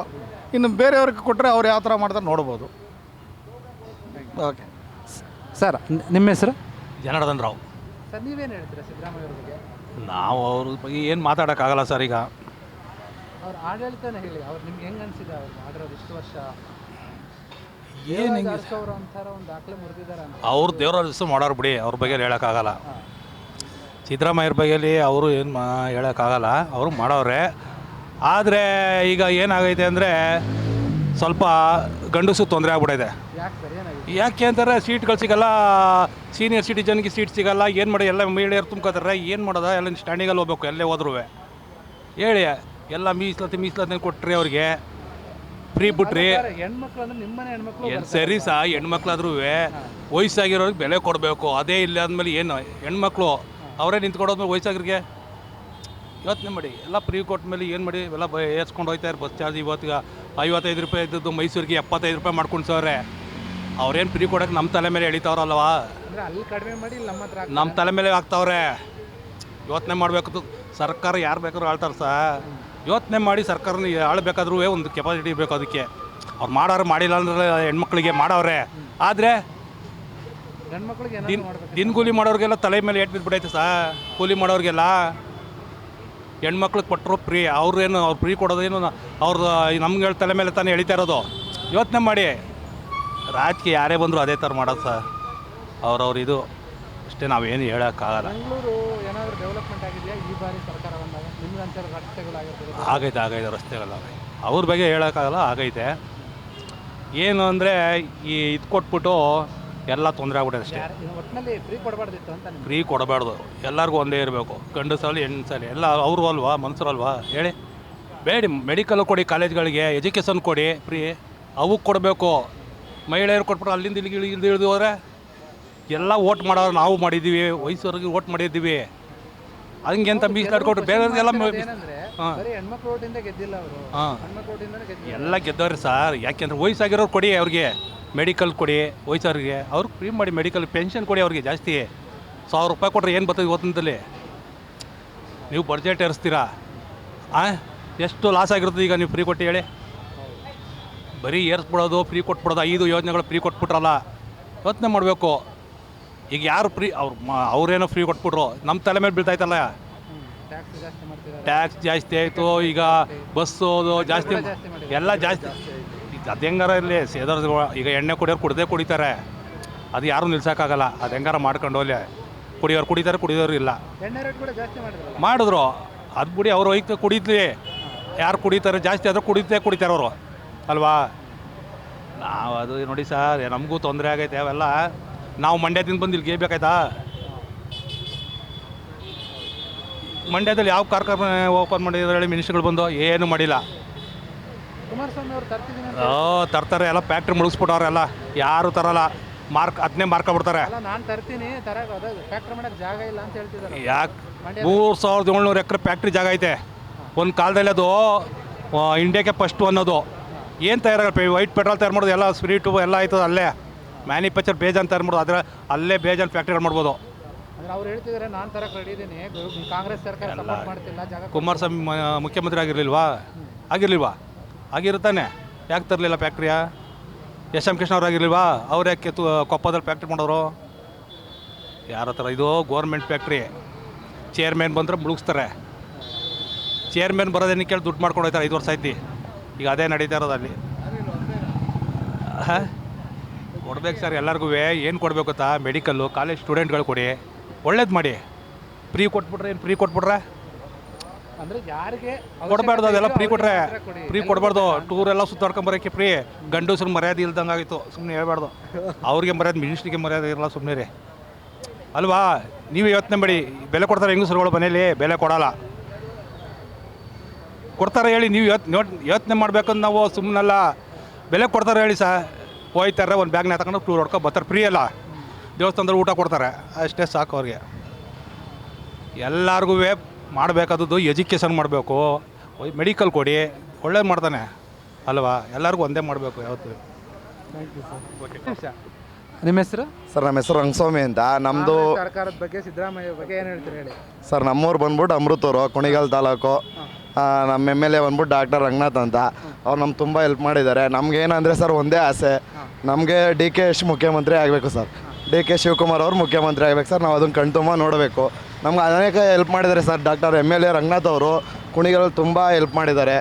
ಇನ್ನು ಬೇರೆಯವ್ರಿಗೆ ಕೊಟ್ಟರೆ ಅವ್ರು ಯಾವ ಥರ ಮಾಡ್ತಾರೆ ನೋಡ್ಬೋದು. ಓಕೆ ಸರ್, ನಿಮ್ಮ ಹೆಸರು? ಜನಾರ್ದನ್ ರಾವ್. ಸರ್, ನೀವೇನು ಹೇಳ್ತೀರಾ ಸಿದ್ದರಾಮಯ್ಯ ಅವ್ರ ಬಗ್ಗೆ? ನಾವು ಅವ್ರ ಬಗ್ಗೆ ಏನು ಮಾತಾಡೋಕ್ಕಾಗಲ್ಲ ಸರ್. ಈಗ ಅವ್ರ ಆಡಳಿತನೇ ಹೇಳಿ, ಅವ್ರು ನಿಮ್ಗೆ ಹೆಂಗೆ ಅನಿಸಿದೆ? ಅವ್ರು ಮಾಡಿರೋದು ಇಷ್ಟು ವರ್ಷ ಏನು ಅವರು ಅಂತಾರ ಒಂದು ದಾಖಲೆ ಮುರಿದಿದ್ದಾರೆ ಅಂತ. ಅವ್ರು ದೇವರ ಹೆಸರು ಮಾಡೋರು ಬಿಡಿ, ಅವ್ರ ಬಗ್ಗೆ ಹೇಳೋಕ್ಕಾಗಲ್ಲ. ಸಿದ್ದರಾಮಯ್ಯರ ಬಗ್ಗೆ ಅವರು ಏನು ಹೇಳೋಕ್ಕಾಗಲ್ಲ, ಅವರು ಮಾಡೋರೆ. ಆದರೆ ಈಗ ಏನಾಗೈತೆ ಅಂದರೆ ಸ್ವಲ್ಪ ಗಂಡಸು ತೊಂದರೆ ಆಗ್ಬಿಟ್ಟಿದೆ. ಯಾಕೆ ಅಂತಾರೆ, ಸೀಟ್ಗಳು ಸಿಗಲ್ಲ, ಸೀನಿಯರ್ ಸಿಟಿಜನ್ಗೆ ಸೀಟ್ ಸಿಗಲ್ಲ. ಏನು ಮಾಡಿ, ಎಲ್ಲ ಮಹಿಳೆಯರು ತುಂಬ್ಕೋತಾರೆ. ಏನು ಮಾಡೋದ, ಎಲ್ಲ ಸ್ಟ್ಯಾಂಡಿಂಗಲ್ಲಿ ಹೋಗ್ಬೇಕು, ಎಲ್ಲೇ ಹೋದ್ರೂ ಹೇಳಿ. ಎಲ್ಲ ಮೀಸಲಾತಿ ಕೊಟ್ರಿ, ಅವ್ರಿಗೆ ಫ್ರೀ ಬಿಟ್ರಿ. ಹೆಣ್ಮಕ್ಳು ಅಂದ್ರೆ ನಿಮ್ಮನೆ ಹೆಣ್ಮಕ್ಳು ಸರಿ ಸಾ, ಹೆಣ್ಮಕ್ಳಾದ್ರೂ ವಯಸ್ಸಾಗಿರೋರಿಗೆ ಬೆಲೆ ಕೊಡಬೇಕು. ಅದೇ ಇಲ್ಲ ಅಂದಮೇಲೆ ಏನು ಹೆಣ್ಮಕ್ಳು ಅವರೇ ನಿಂತ್ಕೊಡೋದ್ಮೇಲೆ ವಯಸ್ಸಾಗಿರಿಗೆ ಯೋಚನೆ ಮಾಡಿ. ಎಲ್ಲ ಫ್ರೀ ಕೊಟ್ಟ ಮೇಲೆ ಏನು ಮಾಡಿ, ಎಲ್ಲ ಏರ್ಸ್ಕೊಂಡು ಹೋಗ್ತಾರೆ. ಬಸ್ ಚಾರ್ಜ್ ಇವತ್ತಿಗೆ 55 ರೂಪಾಯಿ ಇದ್ದದ್ದು ಮೈಸೂರಿಗೆ 75 ರೂಪಾಯಿ ಮಾಡ್ಕೊಂಡು ಸವ್ರೆ. ಅವ್ರೇನು ಫ್ರೀ ಕೊಡೋಕೆ ನಮ್ಮ ತಲೆ ಮೇಲೆ ಎಳಿತಾವ್ರಲ್ವಾ, ಅಲ್ಲಿ ಕಡಿಮೆ ಮಾಡಿ ನಮ್ಮ ತಲೆ ಮೇಲೆ ಹಾಕ್ತಾವ್ರೆ. ಯೋಚನೆ ಮಾಡಬೇಕು. ಸರ್ಕಾರ ಯಾರು ಬೇಕಾದ್ರೂ ಆಳ್ತಾರೆ ಸರ್. ಯೋಚನೆ ಮಾಡಿ ಸರ್ಕಾರನ ಆಳ್ಬೇಕಾದ್ರೂ ಒಂದು ಕೆಪಾಸಿಟಿ ಬೇಕು ಅದಕ್ಕೆ. ಅವ್ರು ಮಾಡೋರು ಮಾಡಿಲ್ಲ ಅಂದ್ರೆ ಹೆಣ್ಮಕ್ಳಿಗೆ ಮಾಡವ್ರೆ. ಆದರೆ ದಿನ ಕೂಲಿ ಮಾಡೋರಿಗೆಲ್ಲ ತಲೆ ಮೇಲೆ ಏಟ್ ಬಿದ್ದುಬಿಟ್ಟೈತೆ ಸರ್. ಕೂಲಿ ಮಾಡೋರಿಗೆಲ್ಲ ಹೆಣ್ಮಕ್ಳಿಗೆ ಕೊಟ್ಟರು ಫ್ರೀ. ಅವ್ರೇನು ಅವ್ರು ಫ್ರೀ ಕೊಡೋದೇನು ಅವ್ರದ್ದು ನಮ್ಗೆ ತಲೆ ಮೇಲೆ ತಾನೇ ಎಳಿತಾ ಇರೋದು. ಯೋಚನೆ ಮಾಡಿ. ರಾಜಕೀಯ ಯಾರೇ ಬಂದರೂ ಅದೇ ಥರ ಮಾಡೋದು ಸರ್. ಅವ್ರವ್ರು ಇದು ಅಷ್ಟೇ, ನಾವೇನು ಹೇಳೋಕ್ಕಾಗಲ್ಲ. ಬೆಂಗಳೂರು ಏನಾದರೂ ಡೆವಲಪ್ಮೆಂಟ್ ಆಗಿದೆಯಾ ಈ ಬಾರಿ ಸರ್ಕಾರ ಬಂದಾಗ? ನಿಮ್ಗೆ ಅಂತಾರೆ ರಸ್ತೆಗಳಾಗಿರ್ಬೋದು. ಆಗೈತೆ ರಸ್ತೆಗೆಲ್ಲ ಅವ್ರ ಬಗ್ಗೆ ಹೇಳೋಕ್ಕಾಗಲ್ಲ, ಆಗೈತೆ. ಏನು ಅಂದರೆ ಈ ಇದು ಕೊಟ್ಬಿಟ್ಟು ಎಲ್ಲ ತೊಂದರೆ ಆಗ್ಬಿಟ್ಟೆ ಅಷ್ಟೇ. ಒಟ್ಟಿನಲ್ಲಿ ಫ್ರೀ ಕೊಡಬಾರ್ದಿತ್ತು ಅಂತ ಫ್ರೀ ಕೊಡಬಾರ್ದು, ಎಲ್ಲರಿಗೂ ಒಂದೇ ಇರಬೇಕು, ಗಂಡಸಲ್ಲಿ ಹೆಣ್ಸಲ್ಲಿ ಎಲ್ಲ ಅವರು ಅಲ್ವಾ, ಮನುಷ್ಯರಲ್ವಾ ಹೇಳಿ. ಬೇಡಿ ಮೆಡಿಕಲ್ ಕೊಡಿ, ಕಾಲೇಜ್ಗಳಿಗೆ ಎಜುಕೇಷನ್ ಕೊಡಿ ಫ್ರೀ, ಅವಕ್ಕೆ ಕೊಡಬೇಕು. ಮಹಿಳೆಯರು ಕೊಟ್ಬಿಟ್ಟು ಅಲ್ಲಿಂದ ಇಲ್ಲಿಗೆ ಇಳಿದು ಹೋದರೆ ಎಲ್ಲ ಓಟ್ ಮಾಡೋರು ನಾವು ಮಾಡಿದ್ದೀವಿ, ವಯಸ್ಸವ್ರಿಗೆ ಓಟ್ ಮಾಡಿದ್ದೀವಿ. ಹಂಗೆ ಅಂತ ಮೀಸಲಾಡ್ಕೊಟ್ರು ಬೇರೆಯವ್ರಿಗೆಲ್ಲ ಹಾಂ ಹೆಣ್ಮಕ್ಳು ಓಟಿಂದ ಗೆದ್ದಿಲ್ಲ ಅವರು. ಹಾಂ ಹೆಣ್ಮಕ್ಳು ಓಟಿಂದ ಗೆದ್ದಿಲ್ಲ. ಎಲ್ಲ ಗೆದ್ದವ್ರಿ ಸರ್. ಯಾಕೆಂದ್ರೆ ವಯಸ್ಸಾಗಿರೋರು ಕೊಡಿ, ಅವ್ರಿಗೆ ಮೆಡಿಕಲ್ ಕೊಡಿ, ವಯಸ್ಸವ್ರಿಗೆ ಅವ್ರಿಗೆ ಫ್ರೀ ಮಾಡಿ. ಮೆಡಿಕಲ್ ಪೆನ್ಷನ್ ಕೊಡಿ ಅವ್ರಿಗೆ ಜಾಸ್ತಿ. 1000 ರೂಪಾಯಿ ಕೊಟ್ಟರೆ ಏನು ಬರ್ತದೆ ಇವತ್ತಿನಲ್ಲಿ? ನೀವು ಬಡ್ಜೆಟ್ ಏರಿಸ್ತೀರಾ? ಎಷ್ಟು ಲಾಸ್ ಆಗಿರ್ತದೆ ಈಗ ನೀವು ಫ್ರೀ ಕೊಟ್ಟು ಹೇಳಿ? ಬರೀ ಏರಿಸ್ಬಿಡೋದು, ಫ್ರೀ ಕೊಟ್ಬಿಡೋದು. 5 ಯೋಜನೆಗಳು ಫ್ರೀ ಕೊಟ್ಬಿಟ್ರಲ್ಲ, ಯೋಚನೆ ಮಾಡಬೇಕು. ಈಗ ಯಾರು ಫ್ರೀ ಅವ್ರೇನೋ ಫ್ರೀ ಕೊಟ್ಬಿಟ್ರು, ನಮ್ಮ ತಲೆ ಮೇಲೆ ಬೀಳ್ತಾಯ್ತಲ್ಲ. ಟ್ಯಾಕ್ಸ್ ಜಾಸ್ತಿ ಆಯಿತು, ಈಗ ಬಸ್ಸೋದು ಜಾಸ್ತಿ, ಎಲ್ಲ ಜಾಸ್ತಿ. ಅದು ಹೆಂಗಾರ ಇರಲಿ ಸೇದೋರು. ಈಗ ಎಣ್ಣೆ ಕುಡಿಯೋರು ಕುಡಿತಾರೆ, ಅದು ಯಾರೂ ನಿಲ್ಸೋಕ್ಕಾಗಲ್ಲ. ಅದು ಹೆಂಗಾರ ಮಾಡ್ಕೊಂಡು ಹೋಗ್ಲಿ. ಕುಡಿಯೋರು ಕುಡಿತಾರೆ, ಕುಡಿಯೋರು ಇಲ್ಲ. ಎಣ್ಣೆ ರೇಟ್ ಕೂಡ ಜಾಸ್ತಿ ಮಾಡಿದ್ರು ಅದು ಬಿಡಿ, ಅವ್ರು ಹೋಯ್ತು ಕುಡಿದ್ಲಿ. ಯಾರು ಕುಡಿತಾರೆ ಜಾಸ್ತಿ ಆದರೂ ಕುಡಿತಾರೆ ಅವರು ಅಲ್ವಾ. ನಾವು ಅದು ನೋಡಿ ಸರ್, ನಮಗೂ ತೊಂದರೆ ಆಗೈತೆ ಅವೆಲ್ಲ. ನಾವು ಮಂಡ್ಯದಿಂದ ಬಂದು ಇಲ್ಲಿ ಗೇಬೇಕಾಯ್ತಾ? ಮಂಡ್ಯದಲ್ಲಿ ಯಾವ ಕಾರ್ಖಾನೆ ಓಪನ್ ಮಾಡಿದ್ರೆ ಹೇಳಿ? ಮಿನಿಸ್ಟ್ರುಗಳು ಬಂದು ಏನು ಮಾಡಿಲ್ಲ. ಕುಮಾರಸ್ವಾಮಿ ಅವರು ತರ್ತಿದ್ದೀನಿ ತರ್ತಾರೆ, ಎಲ್ಲ ಫ್ಯಾಕ್ಟ್ರಿ ಮುಳುಗಿಸ್ಬಿಟ್ಟವ್ರೆಲ್ಲ, ಯಾರು ತರಲ್ಲ. ಅದನ್ನೇ ಮಾರ್ಕೊಬಿಡ್ತಾರೆ. ನಾನು ತರ್ತೀನಿ ಫ್ಯಾಕ್ಟ್ರಿ ಮಾಡೋಕ್ಕೆ ಜಾಗ ಇಲ್ಲ ಅಂತ ಹೇಳ್ತಿದ್ದಾರೆ. ಯಾಕೆ 3700 ಎಕರೆ ಫ್ಯಾಕ್ಟ್ರಿ ಜಾಗ ಐತೆ. ಒಂದು ಕಾಲದಲ್ಲಿ ಅದು ಇಂಡಿಯಾಕ್ಕೆ ಫಸ್ಟು ಅನ್ನೋದು. ಏನು ತಯಾರಾಗ ವೈಟ್ ಪೆಟ್ರೋಲ್ ತಯಾರು ಮಾಡೋದು, ಎಲ್ಲ ಸ್ಪಿರಿಟು ಎಲ್ಲ ಆಯ್ತದೆ ಅಲ್ಲೇ. ಮ್ಯಾನುಫ್ಯಾಕ್ಚರ್ ಬೇಜಾನ್ ತಯಾರು ಮಾಡೋದು, ಅದರ ಅಲ್ಲೇ ಬೇಜಾನ್ ಫ್ಯಾಕ್ಟ್ರಿಗಳು ಮಾಡ್ಬೋದು. ಅವ್ರು ಹೇಳ್ತಿದ್ದಾರೆ ನಾನು ತರಕ್ಕೆ ರೆಡಿ ಇದ್ದೀನಿ, ಕಾಂಗ್ರೆಸ್ ಸರ್ಕಾರ ಸಪೋರ್ಟ್ ಮಾಡ್ತಿಲ್ಲ. ಜಾಗ ಕುಮಾರಸ್ವಾಮಿ ಮುಖ್ಯಮಂತ್ರಿ ಆಗಿರಲಿಲ್ವಾ? ಆಗಿರುತ್ತಾನೆ, ಯಾಕೆ ತರಲಿಲ್ಲ ಫ್ಯಾಕ್ಟ್ರಿಯ? ಎಸ್ ಎಂ ಕೃಷ್ಣ ಅವ್ರು ಆಗಿರಲಿಲ್ವಾ? ಅವ್ರು ಯಾಕೆ ಕೊಪ್ಪದಲ್ಲಿ ಫ್ಯಾಕ್ಟ್ರಿ ಮಾಡೋರು? ಯಾರ ಥರ? ಇದು ಗೋರ್ಮೆಂಟ್ ಫ್ಯಾಕ್ಟ್ರಿ. ಚೇರ್ಮನ್ ಬಂದರೆ ಮುಳುಗಿಸ್ತಾರೆ. ಚೇರ್ಮನ್ ಬರೋದೇನು ಕೇಳಿ ದುಡ್ಡು ಮಾಡ್ಕೊಂಡು ಹೋಗ್ತಾರೆ. 5 ವರ್ಷ ಆಯ್ತು. ಈಗ ಅದೇ ನಡೀತಾ ಇರೋದು ಅಲ್ಲಿ. ಕೊಡ್ಬೇಕು ಸರ್ ಎಲ್ಲರಿಗೂ. ಏನು ಕೊಡಬೇಕು ಗೊತ್ತಾ? ಮೆಡಿಕಲ್ಲು, ಕಾಲೇಜ್ ಸ್ಟೂಡೆಂಟ್ಗಳು ಕೊಡಿ, ಒಳ್ಳೇದು ಮಾಡಿ. ಫ್ರೀ ಕೊಟ್ಬಿಟ್ರೆ ಏನು? ಫ್ರೀ ಕೊಟ್ಬಿಟ್ರೆ ಅಂದರೆ ಯಾರಿಗೆ ಕೊಡಬಾರ್ದು. ಅದೆಲ್ಲ ಫ್ರೀ ಕೊಟ್ಟರೆ ಫ್ರೀ ಕೊಡಬಾರ್ದು. ಟೂರೆಲ್ಲ ಸುತ್ತಾಡ್ಕೊಂಬರೋಕ್ಕೆ ಫ್ರೀ. ಗಂಡಸ್ರಿಗೆ ಮರ್ಯಾದೆ ಇಲ್ದಂಗೆ ಆಗಿತ್ತು. ಸುಮ್ಮನೆ ಹೇಳ್ಬಾರ್ದು. ಅವ್ರಿಗೆ ಮರ್ಯಾದೆ, ಮಿನಿಸ್ಟ್ರಿಗೆ ಮರ್ಯಾದೆ ಇರಲ್ಲ, ಸುಮ್ಮನೆ ರೀ ಅಲ್ವಾ. ನೀವು ಯೋಚನೆ ಮಾಡಿ, ಬೆಲೆ ಕೊಡ್ತಾರೆ ಹೆಂಗಸರುಗಳು ಮನೇಲಿ? ಬೆಲೆ ಕೊಡಲ್ಲ. ಕೊಡ್ತಾರೆ ಹೇಳಿ? ನೀವು ಯೋಚನೆ ಮಾಡ್ಬೇಕಂದು ನಾವು ಸುಮ್ಮನಲ್ಲ. ಬೆಲೆ ಕೊಡ್ತಾರೆ ಹೇಳಿ ಸರ್? ಹೋಯ್ತಾರೆ, ಒಂದು ಬ್ಯಾಗ್ನ ತಗೊಂಡು ಟೂರ್ ಹೊಡ್ಕೊ ಬರ್ತಾರೆ. ಫ್ರೀ ಅಲ್ಲ, ದೇವಸ್ಥಾನದಲ್ಲಿ ಊಟ ಕೊಡ್ತಾರೆ, ಅಷ್ಟೇ ಸಾಕು ಅವ್ರಿಗೆ. ಎಲ್ಲರಿಗೂ ಮಾಡಬೇಕಾದದ್ದು ಎಜುಕೇಷನ್ ಮಾಡಬೇಕು, ಮೆಡಿಕಲ್ ಕೊಡಿ, ಒಳ್ಳೇದು ಮಾಡ್ತಾನೆ ಅಲ್ವಾ. ಎಲ್ಲರಿಗೂ ಒಂದೇ ಮಾಡಬೇಕು ಯಾವತ್ತು. ನಿಮ್ಮ ಹೆಸರು? ಸರ್ ನಮ್ಮ ಹೆಸರು ರಂಗಸ್ವಾಮಿ ಅಂತ. ನಮ್ಮದು ಸರ್ಕಾರದ ಬಗ್ಗೆ, ಸಿದ್ದರಾಮಯ್ಯ ಬಗ್ಗೆ ಏನು ಹೇಳ್ತೀರಿ ಹೇಳಿ? ಸರ್ ನಮ್ಮೂರು ಬಂದ್ಬಿಟ್ಟು ಅಮೃತೂರು, ಕುಣಿಗಲ್ ತಾಲೂಕು. ನಮ್ಮ MLA ಬಂದ್ಬಿಟ್ಟು ಡಾಕ್ಟರ್ ರಂಗನಾಥ್ ಅಂತ. ಅವ್ರು ನಮ್ಗೆ ತುಂಬ ಹೆಲ್ಪ್ ಮಾಡಿದ್ದಾರೆ. ನಮಗೇನಂದರೆ ಸರ್ ಒಂದೇ ಆಸೆ, ನಮಗೆ DK ಮುಖ್ಯಮಂತ್ರಿ ಆಗಬೇಕು ಸರ್. DK ಶಿವಕುಮಾರ್ ಅವರು ಮುಖ್ಯಮಂತ್ರಿ ಆಗಬೇಕು ಸರ್. ನಾವು ಅದನ್ನು ಕಣ್ತುಂಬ ನೋಡಬೇಕು. ನಮ್ಗೆ ಅನೇಕ ಹೆಲ್ಪ್ ಮಾಡಿದ್ದಾರೆ ಸರ್. ಡಾಕ್ಟರ್ MLA ರಂಗನಾಥ್ ಅವರು ಕುಣಿಗಲ್ ತುಂಬ ಹೆಲ್ಪ್ ಮಾಡಿದ್ದಾರೆ.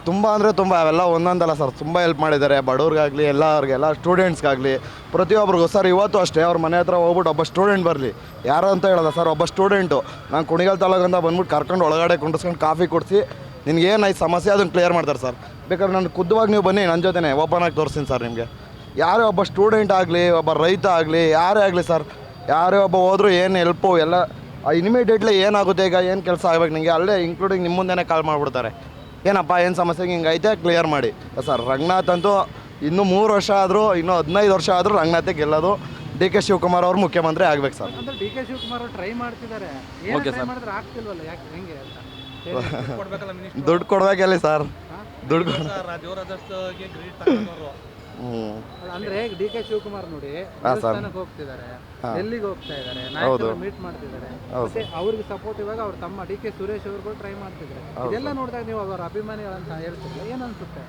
ತುಂಬ ಅಂದರೆ ತುಂಬ, ಅವೆಲ್ಲ ಒಂದೊಂದಲ್ಲ ಸರ್, ತುಂಬ ಹೆಲ್ಪ್ ಮಾಡಿದ್ದಾರೆ. ಬಡವ್ರಿಗಾಗಲಿ, ಎಲ್ಲರಿಗೆಲ್ಲ ಸ್ಟೂಡೆಂಟ್ಸ್ಗಾಗಲಿ, ಪ್ರತಿಯೊಬ್ಬರಿಗೂ. ಸರ್ ಇವತ್ತು ಅಷ್ಟೇ ಅವ್ರ ಮನೆ ಹತ್ರ ಹೋಗ್ಬಿಟ್ಟು ಒಬ್ಬ ಸ್ಟೂಡೆಂಟ್ ಬರಲಿ, ಯಾರು ಅಂತ ಹೇಳೋಲ್ಲ ಸರ್, ಒಬ್ಬ ಸ್ಟೂಡೆಂಟು ನಾನು ಕುಣಿಗಲ್ ತಾಲೂಕಿಂದ ಬಂದ್ಬಿಟ್ಟು ಕರ್ಕೊಂಡು ಒಳಗಡೆ ಕುಂಡಿಸ್ಕೊಂಡು ಕಾಫಿ ಕೊಡಿಸಿ ನಿನಗೇನಾಯ್ತು ಸಮಸ್ಯೆ ಅದನ್ನು ಕ್ಲಿಯರ್ ಮಾಡ್ತಾರೆ ಸರ್. ಬೇಕಾದ್ರೆ ನಾನು ಖುದ್ವಾಗಿ ನೀವು ಬನ್ನಿ, ನನ್ನ ಜೊತೆನೇ ಓಪನ್ ಆಗಿ ತೋರಿಸ್ತೀನಿ ಸರ್ ನಿಮಗೆ. ಯಾರೇ ಒಬ್ಬ ಸ್ಟೂಡೆಂಟ್ ಆಗಲಿ, ಒಬ್ಬ ರೈತ ಆಗಲಿ, ಯಾರೇ ಆಗಲಿ ಸರ್, ಯಾರೇ ಒಬ್ಬ ಹೋದರೂ ಏನು ಹೆಲ್ಪು ಎಲ್ಲ ಇಮಿಡಿಯೇಟ್ಲಿ ಏನಾಗುತ್ತೆ, ಈಗ ಏನು ಕೆಲಸ ಆಗ್ಬೇಕು ನಿಮಗೆ, ಅಲ್ಲೇ ಇನ್ಕ್ಲೂಡಿಂಗ್ ನಿಮ್ಮ ಮುಂದೆನೇ ಕಾಲ್ ಮಾಡಿಬಿಡ್ತಾರೆ. ಏನಪ್ಪ ಏನು ಸಮಸ್ಯೆಗೆ ಹಿಂಗೈತೆ ಕ್ಲಿಯರ್ ಮಾಡಿ ಸರ್. ರಂಗನಾಥ್ ಅಂತೂ ಇನ್ನೂ 3 ವರ್ಷ ಆದರೂ, ಇನ್ನೂ 15 ವರ್ಷ ಆದರೂ ರಂಗನಾಥೇ ಗೆಲ್ಲೋದು. DK ಶಿವಕುಮಾರ್ ಅವರು ಮುಖ್ಯಮಂತ್ರಿ ಆಗ್ಬೇಕು ಸರ್. DK ಶಿವಕುಮಾರ್ ಅವರು ಟ್ರೈ ಮಾಡ್ತಿದ್ದಾರೆ. Okay sir. ಆಗ್ತಿಲ್ವಲ್ಲ, ಯಾಕೆ ಹೆಂಗೆ ಅಂತ ದುಡ್ಡು ಕೊಡ್ಬೇಕಲ್ಲಿ ಸರ್, ದುಡ್ಡು ಅಂದ್ರೆ DK ಶಿವಕುಮಾರ್ ನೋಡಿ ದೇವಸ್ಥಾನಕ್ಕೆ ಹೋಗ್ತಿದ್ದಾರೆ, ಡೆಲ್ಲಿಗೆ ಹೋಗ್ತಾ ಇದ್ದಾರೆ, ನಾಯಕರು ಮೀಟ್ ಮಾಡ್ತಿದ್ದಾರೆ. ಮತ್ತೆ ಅವ್ರಿಗೆ ಸಪೋರ್ಟ್ ಇವಾಗ ಅವ್ರ ತಮ್ಮ DK ಸುರೇಶ್ ಅವ್ರಿಗೂ ಟ್ರೈ ಮಾಡ್ತಿದ್ದಾರೆ. ಇದೆಲ್ಲ ನೋಡಿದಾಗ ನೀವು ಅವರ ಅಭಿಮಾನಿಗಳಂತ ಹೇಳ್ತಿದ್ರೆ ಏನ್ ಅನ್ಸುತ್ತೆ?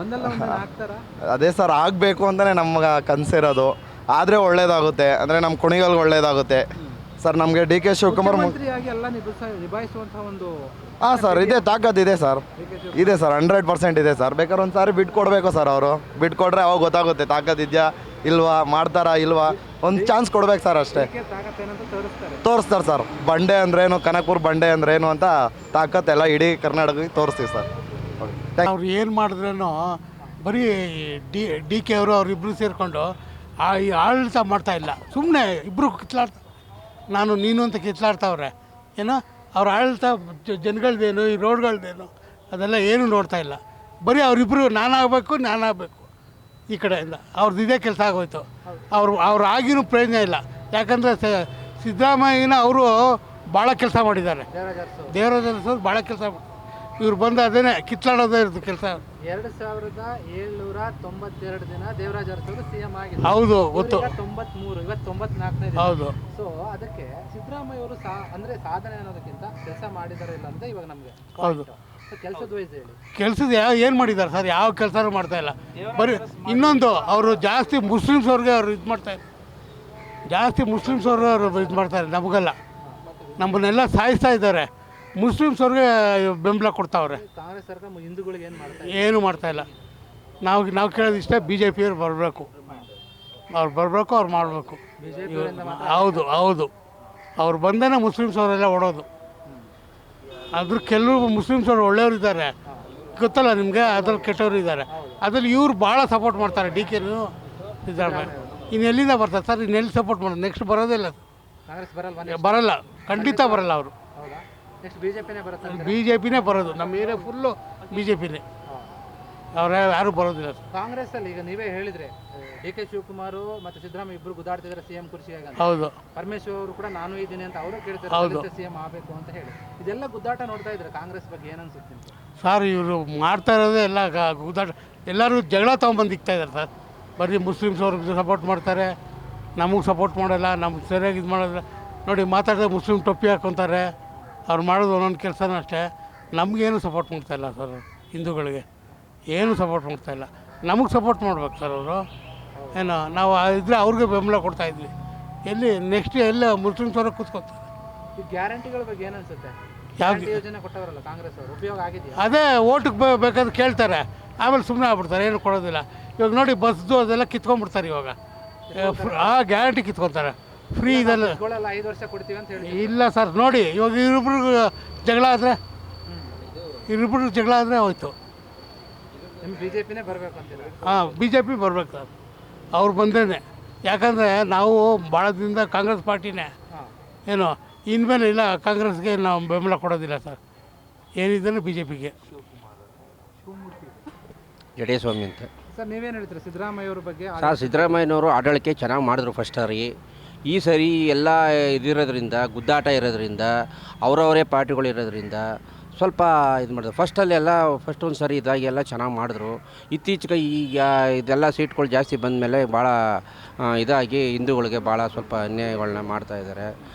ಒಂದಲ್ಲ ಒಂದನ್ನು ಆಗ್ತಾರ? ಅದೇ ಸರ್, ಆಗಬೇಕು ಅಂತಲೇ ನಮ್ಗೆ ಕನಸಿರೋದು. ಆದರೆ ಒಳ್ಳೇದಾಗುತ್ತೆ, ಅಂದರೆ ನಮ್ಮ ಕುಣಿಗಲ್ಗೆ ಒಳ್ಳೇದಾಗುತ್ತೆ ಸರ್. ನಮಗೆ DK ಶಿವಕುಮಾರ್ ಮಂತ್ರಿಯಾಗಿ ಎಲ್ಲ ನಿಭಾಯಿಸುವಂಥ ಒಂದು ಹಾಂ ಸರ್, ಇದೆ ತಾಕತ್ತಿದೆ ಸರ್, ಇದೆ ಸರ್, 100% ಇದೆ ಸರ್. ಬೇಕಾದ್ರೆ ಒಂದು ಸಾರಿ ಬಿಟ್ಟು ಕೊಡಬೇಕು ಸರ್. ಅವರು ಬಿಟ್ಟು ಕೊಟ್ಟರೆ ಅವಾಗ ಗೊತ್ತಾಗುತ್ತೆ ತಾಕತ್ತಿದೆಯಾ ಇಲ್ವಾ, ಮಾಡ್ತಾರಾ ಇಲ್ವಾ. ಒಂದು ಚಾನ್ಸ್ ಕೊಡ್ಬೇಕು ಸರ್ ಅಷ್ಟೇ. ತೋರಿಸ್ತಾರೆ ಸರ್. ಬಂಡೆ ಅಂದ್ರೇನು, ಕನಕಪುರ ಬಂಡೆ ಅಂದ್ರೇನು ಅಂತ ತಾಕತ್ತೆಲ್ಲ ಇಡೀ ಕರ್ನಾಟಕಕ್ಕೆ ತೋರಿಸ್ತೀವಿ ಸರ್. ಅವ್ರು ಏನು ಮಾಡಿದ್ರೇನೋ ಬರೀ ಡಿ ಕೆ ಅವರು ಅವರಿಬ್ಬರು ಸೇರಿಕೊಂಡು ಈ ಆಡಳಿತ ಮಾಡ್ತಾಯಿಲ್ಲ. ಸುಮ್ಮನೆ ಇಬ್ಬರು ಕಿತ್ಲಾಡ್ತಾ ನಾನು ನೀನು ಅಂತ ಕಿತ್ಲಾಡ್ತಾವ್ರೆ. ಏನೋ ಅವ್ರ ಆಡಳಿತ ಜನಗಳದ್ದೇನು, ಈ ರೋಡ್ಗಳದ್ದೇನು ಅದೆಲ್ಲ ಏನೂ ನೋಡ್ತಾ ಇಲ್ಲ. ಬರೀ ಅವರಿಬ್ಬರು ನಾನಾಗಬೇಕು ಈ ಕಡೆಯಿಂದ. ಅವ್ರದ್ದು ಇದೇ ಕೆಲಸ ಆಗೋಯ್ತು. ಅವ್ರು ಆಗಿನೂ ಪ್ರಯೋಜನ ಇಲ್ಲ. ಯಾಕಂದರೆ ಸಿದ್ದರಾಮಯ್ಯನ ಅವರು ಭಾಳ ಕೆಲಸ ಮಾಡಿದ್ದಾರೆ. ದೇವರಾಜ ಅರಸು ಭಾಳ ಕೆಲಸ ಇವ್ರು ಬಂದು ಅದೇನೇ ಕಿತ್ಲಾಡೋದೇ ಇರೋದು ಕೆಲಸ. 2792 ದಿನ ದೇವರಾಜ ಅರಸು ಸಿಎಂ ಆಗಿದ್ದಾರೆ. ಹೌದು, ಗೊತ್ತು. 93, ಇವತ್ತು 94ನೇ ದಿನ. ಹೌದು. ಸೊ ಅದಕ್ಕೆ ಸಿದ್ದರಾಮಯ್ಯ ಅವರು ಅಂದರೆ ಸಾಧನೆ ಅನ್ನೋದಕ್ಕಿಂತ ಕೆಲಸ ಮಾಡಿದ್ದಾರೆ ಇಲ್ಲ ಅಂತ ಇವಾಗ ನಮಗೆ. ಹೌದು. ಕೆಲಸದ ವಯಸ್ಸು ಹೇಳಿ. ಕೆಲಸದ ಏನು ಮಾಡಿದ್ದಾರೆ ಸರ್? ಯಾವ ಕೆಲಸನೂ ಮಾಡ್ತಾಯಿಲ್ಲ. ಬರೀ ಇನ್ನೊಂದು ಅವರು ಜಾಸ್ತಿ ಮುಸ್ಲಿಮ್ಸ್ ಅವ್ರಿಗೆ ಅವ್ರು ಇದು ಮಾಡ್ತಾರೆ. ಜಾಸ್ತಿ ಮುಸ್ಲಿಮ್ಸ್ ಅವರು ಇದು ಮಾಡ್ತಾರೆ. ನಮಗೆಲ್ಲ ನಮ್ಮನ್ನೆಲ್ಲ ಸಾಯಿಸ್ತಾ ಇದ್ದಾರೆ. ಮುಸ್ಲಿಮ್ಸ್ ಅವ್ರಿಗೆ ಬೆಂಬಲ ಕೊಡ್ತಾವ್ರೆ. ಕಾಂಗ್ರೆಸ್ ಸರ್ಕಾರ ಹಿಂದೂಗಳಿಗೆ ಏನು ಮಾಡ್ತಾಯಿಲ್ಲ. ನಾವು ಕೇಳೋದು ಇಷ್ಟೇ, BJPಯವ್ರು ಬರಬೇಕು. ಅವ್ರು ಬರಬೇಕು, ಅವ್ರು ಮಾಡಬೇಕು. ಹೌದು. ಅವ್ರು ಬಂದೇ ಮುಸ್ಲಿಮ್ಸ್ ಅವರೆಲ್ಲ ಓಡೋದು. ಅದ್ರ ಕೆಲವು ಮುಸ್ಲಿಮ್ಸ್ ಅವರು ಒಳ್ಳೆಯವರು ಇದ್ದಾರೆ, ಗೊತ್ತಲ್ಲ ನಿಮಗೆ. ಅದ್ರಲ್ಲಿ ಕೆಟ್ಟವರು ಇದ್ದಾರೆ. ಅದ್ರಲ್ಲಿ ಇವ್ರು ಭಾಳ ಸಪೋರ್ಟ್ ಮಾಡ್ತಾರೆ. ಡಿ ಕೆನು ಸಿದ್ದರಾಮಯ್ಯ. ಇನ್ನು ಎಲ್ಲಿಂದ ಬರ್ತಾರೆ ಸರ್? ಇನ್ನೆಲ್ಲಿ ಸಪೋರ್ಟ್ ಮಾಡೋದು? ನೆಕ್ಸ್ಟ್ ಬರೋದಿಲ್ಲ. ಬರಲ್ಲ, ಖಂಡಿತ ಬರಲ್ಲ ಅವರು. BJPನೇ ಬರೋದು. ನಮ್ಮ ಏರಿಯಾ ಫುಲ್ಲು BJPನೇ. ಅವ್ರು ಯಾರು ಬರೋದಿಲ್ಲ. ಕಾಂಗ್ರೆಸ್ ಅಲ್ಲಿ ಈಗ ನೀವೇ ಹೇಳಿದ್ರೆ DK ಶಿವಕುಮಾರ್ ಮತ್ತು ಸಿದ್ದರಾಮಯ್ಯ ಇಬ್ಬರು ಗುದ್ದಾಡ್ತಿದ್ದಾರೆ ಸಿಎಂ ಕುರ್ಚಿಯಾಗ. ಹೌದು. ಪರಮೇಶ್ವರ್ ಅವರು ಕೂಡ ನಾನು ಇದ್ದೀನಿ ಅಂತ ಅವರು ಕೇಳ್ತಾರೆ ಸಿಎಂ ಆಗಬೇಕು ಅಂತ ಹೇಳಿ. ಇದೆಲ್ಲ ಗುದ್ದಾಟ ನೋಡ್ತಾ ಇದ್ದಾರೆ. ಕಾಂಗ್ರೆಸ್ ಬಗ್ಗೆ ಏನನ್ಸುತ್ತೆ ಸರ್? ಇವರು ಮಾಡ್ತಾ ಇರೋದೇ ಎಲ್ಲ ಗುದ್ದಾಟ. ಎಲ್ಲರೂ ಜಗಳ ತೊಗೊಂಬಂದು ಇಕ್ತಾ ಇದ್ದಾರೆ ಸರ್. ಬರೀ ಮುಸ್ಲಿಮ್ಸ್ ಅವ್ರಿಗೆ ಸಪೋರ್ಟ್ ಮಾಡ್ತಾರೆ, ನಮಗೆ ಸಪೋರ್ಟ್ ಮಾಡಲ್ಲ. ನಮ್ಗೆ ಸರಿಯಾಗಿ ಇದು ಮಾಡೋದಿಲ್ಲ. ನೋಡಿ, ಮಾತಾಡಿದ್ರೆ ಮುಸ್ಲಿಮ್ ಟೊಪ್ಪಿ ಹಾಕ್ಕೊತಾರೆ. ಅವ್ರು ಮಾಡೋದು ಒಂದೊಂದು ಕೆಲಸನೂ ಅಷ್ಟೇ. ನಮಗೇನು ಸಪೋರ್ಟ್ ಮಾಡ್ತಾಯಿಲ್ಲ ಸರ್. ಹಿಂದೂಗಳಿಗೆ ಏನು ಸಪೋರ್ಟ್ ಮಾಡ್ತಾಯಿಲ್ಲ. ನಮಗೆ ಸಪೋರ್ಟ್ ಮಾಡ್ಬೇಕು ಸರ್ ಅವರು. ಏನೋ ನಾವು ಇದ್ದರೆ ಅವ್ರಿಗೆ ಬೆಂಬಲ ಕೊಡ್ತಾಯಿದ್ವಿ. ಎಲ್ಲಿ ನೆಕ್ಸ್ಟ್ ಎಲ್ಲ ಮುಸ್ಲಿಮ್ಸ್ ಅವ್ರಿಗೆ ಕೂತ್ಕೊತಾರೆ. ಈ ಗ್ಯಾರಂಟಿಗಳ ಬಗ್ಗೆ ಏನನ್ಸುತ್ತೆ? ಯಾವ ಯೋಜನೆ ಕೊಟ್ಟವರಲ್ಲ ಕಾಂಗ್ರೆಸ್ ಅವರು, ಉಪಯೋಗ ಆಗಿದೆಯಾ? ಅದೇ ಓಟಿಗೆ ಬೇಕಾದ್ರೆ ಕೇಳ್ತಾರೆ, ಆಮೇಲೆ ಸುಮ್ಮನೆ ಆಗ್ಬಿಡ್ತಾರೆ, ಏನು ಕೊಡೋದಿಲ್ಲ. ಇವಾಗ ನೋಡಿ, ಬಸ್ದು ಅದೆಲ್ಲ ಕಿತ್ಕೊಂಡ್ಬಿಡ್ತಾರೆ. ಇವಾಗ ಗ್ಯಾರಂಟಿ ಕಿತ್ಕೊತಾರೆ. ಫ್ರೀ ಇದೆಲ್ಲ 5 ವರ್ಷ ಕೊಡ್ತೀವಿ ಅಂತ ಹೇಳಿ. ಇಲ್ಲ ಸರ್, ನೋಡಿ ಇವಾಗ ಇವ್ರಿಬ್ರು ಜಗಳ ಆದರೆ ಹೋಯ್ತು. BJPನೇ ಬರಬೇಕು ಅಂತೀರ? BJP ಬರ್ಬೇಕು ಸರ್. ಅವ್ರು ಬಂದೇ. ಯಾಕಂದರೆ ನಾವು ಭಾಳ ದಿನದಿಂದ ಕಾಂಗ್ರೆಸ್ ಪಾರ್ಟಿನೇ. ಏನು ಇನ್ಮೇಲೆ ಇಲ್ಲ, ಕಾಂಗ್ರೆಸ್ಗೆ ನಾವು ಬೆಂಬಲ ಕೊಡೋದಿಲ್ಲ ಸರ್. ಏನಿದ್ರೆ BJPಗೆ. ಜಡೇಸ್ವಾಮಿ ಅಂತ ಸರ್, ನೀವೇನು ಹೇಳ್ತೀರಾ ಸಿದ್ದರಾಮಯ್ಯ ಅವ್ರ ಬಗ್ಗೆ? ಸರ್, ಸಿದ್ದರಾಮಯ್ಯನವರು ಆಡಳಿಕೆ ಚೆನ್ನಾಗಿ ಮಾಡಿದ್ರು ಫಸ್ಟ್ ಸಾರಿ. ಈ ಸರಿ ಎಲ್ಲ ಇದಿರೋದ್ರಿಂದ, ಗುದ್ದಾಟ ಇರೋದ್ರಿಂದ, ಅವರವರೇ ಪಾರ್ಟಿಗಳು ಇರೋದ್ರಿಂದ ಸ್ವಲ್ಪ ಇದು ಮಾಡಿದ್ರು. ಫಸ್ಟ್ ಒಂದು ಸರಿ ಇದಾಗಿ ಎಲ್ಲ ಚೆನ್ನಾಗಿ ಮಾಡಿದ್ರು. ಇತ್ತೀಚೆಗೆ ಈಗ ಇದೆಲ್ಲ ಸೀಟ್ಗಳು ಜಾಸ್ತಿ ಬಂದಮೇಲೆ ಭಾಳ ಇದಾಗಿ ಹಿಂದೂಗಳಿಗೆ ಭಾಳ ಸ್ವಲ್ಪ ಅನ್ಯಾಯಗಳನ್ನ ಮಾಡ್ತಾಯಿದ್ದಾರೆ.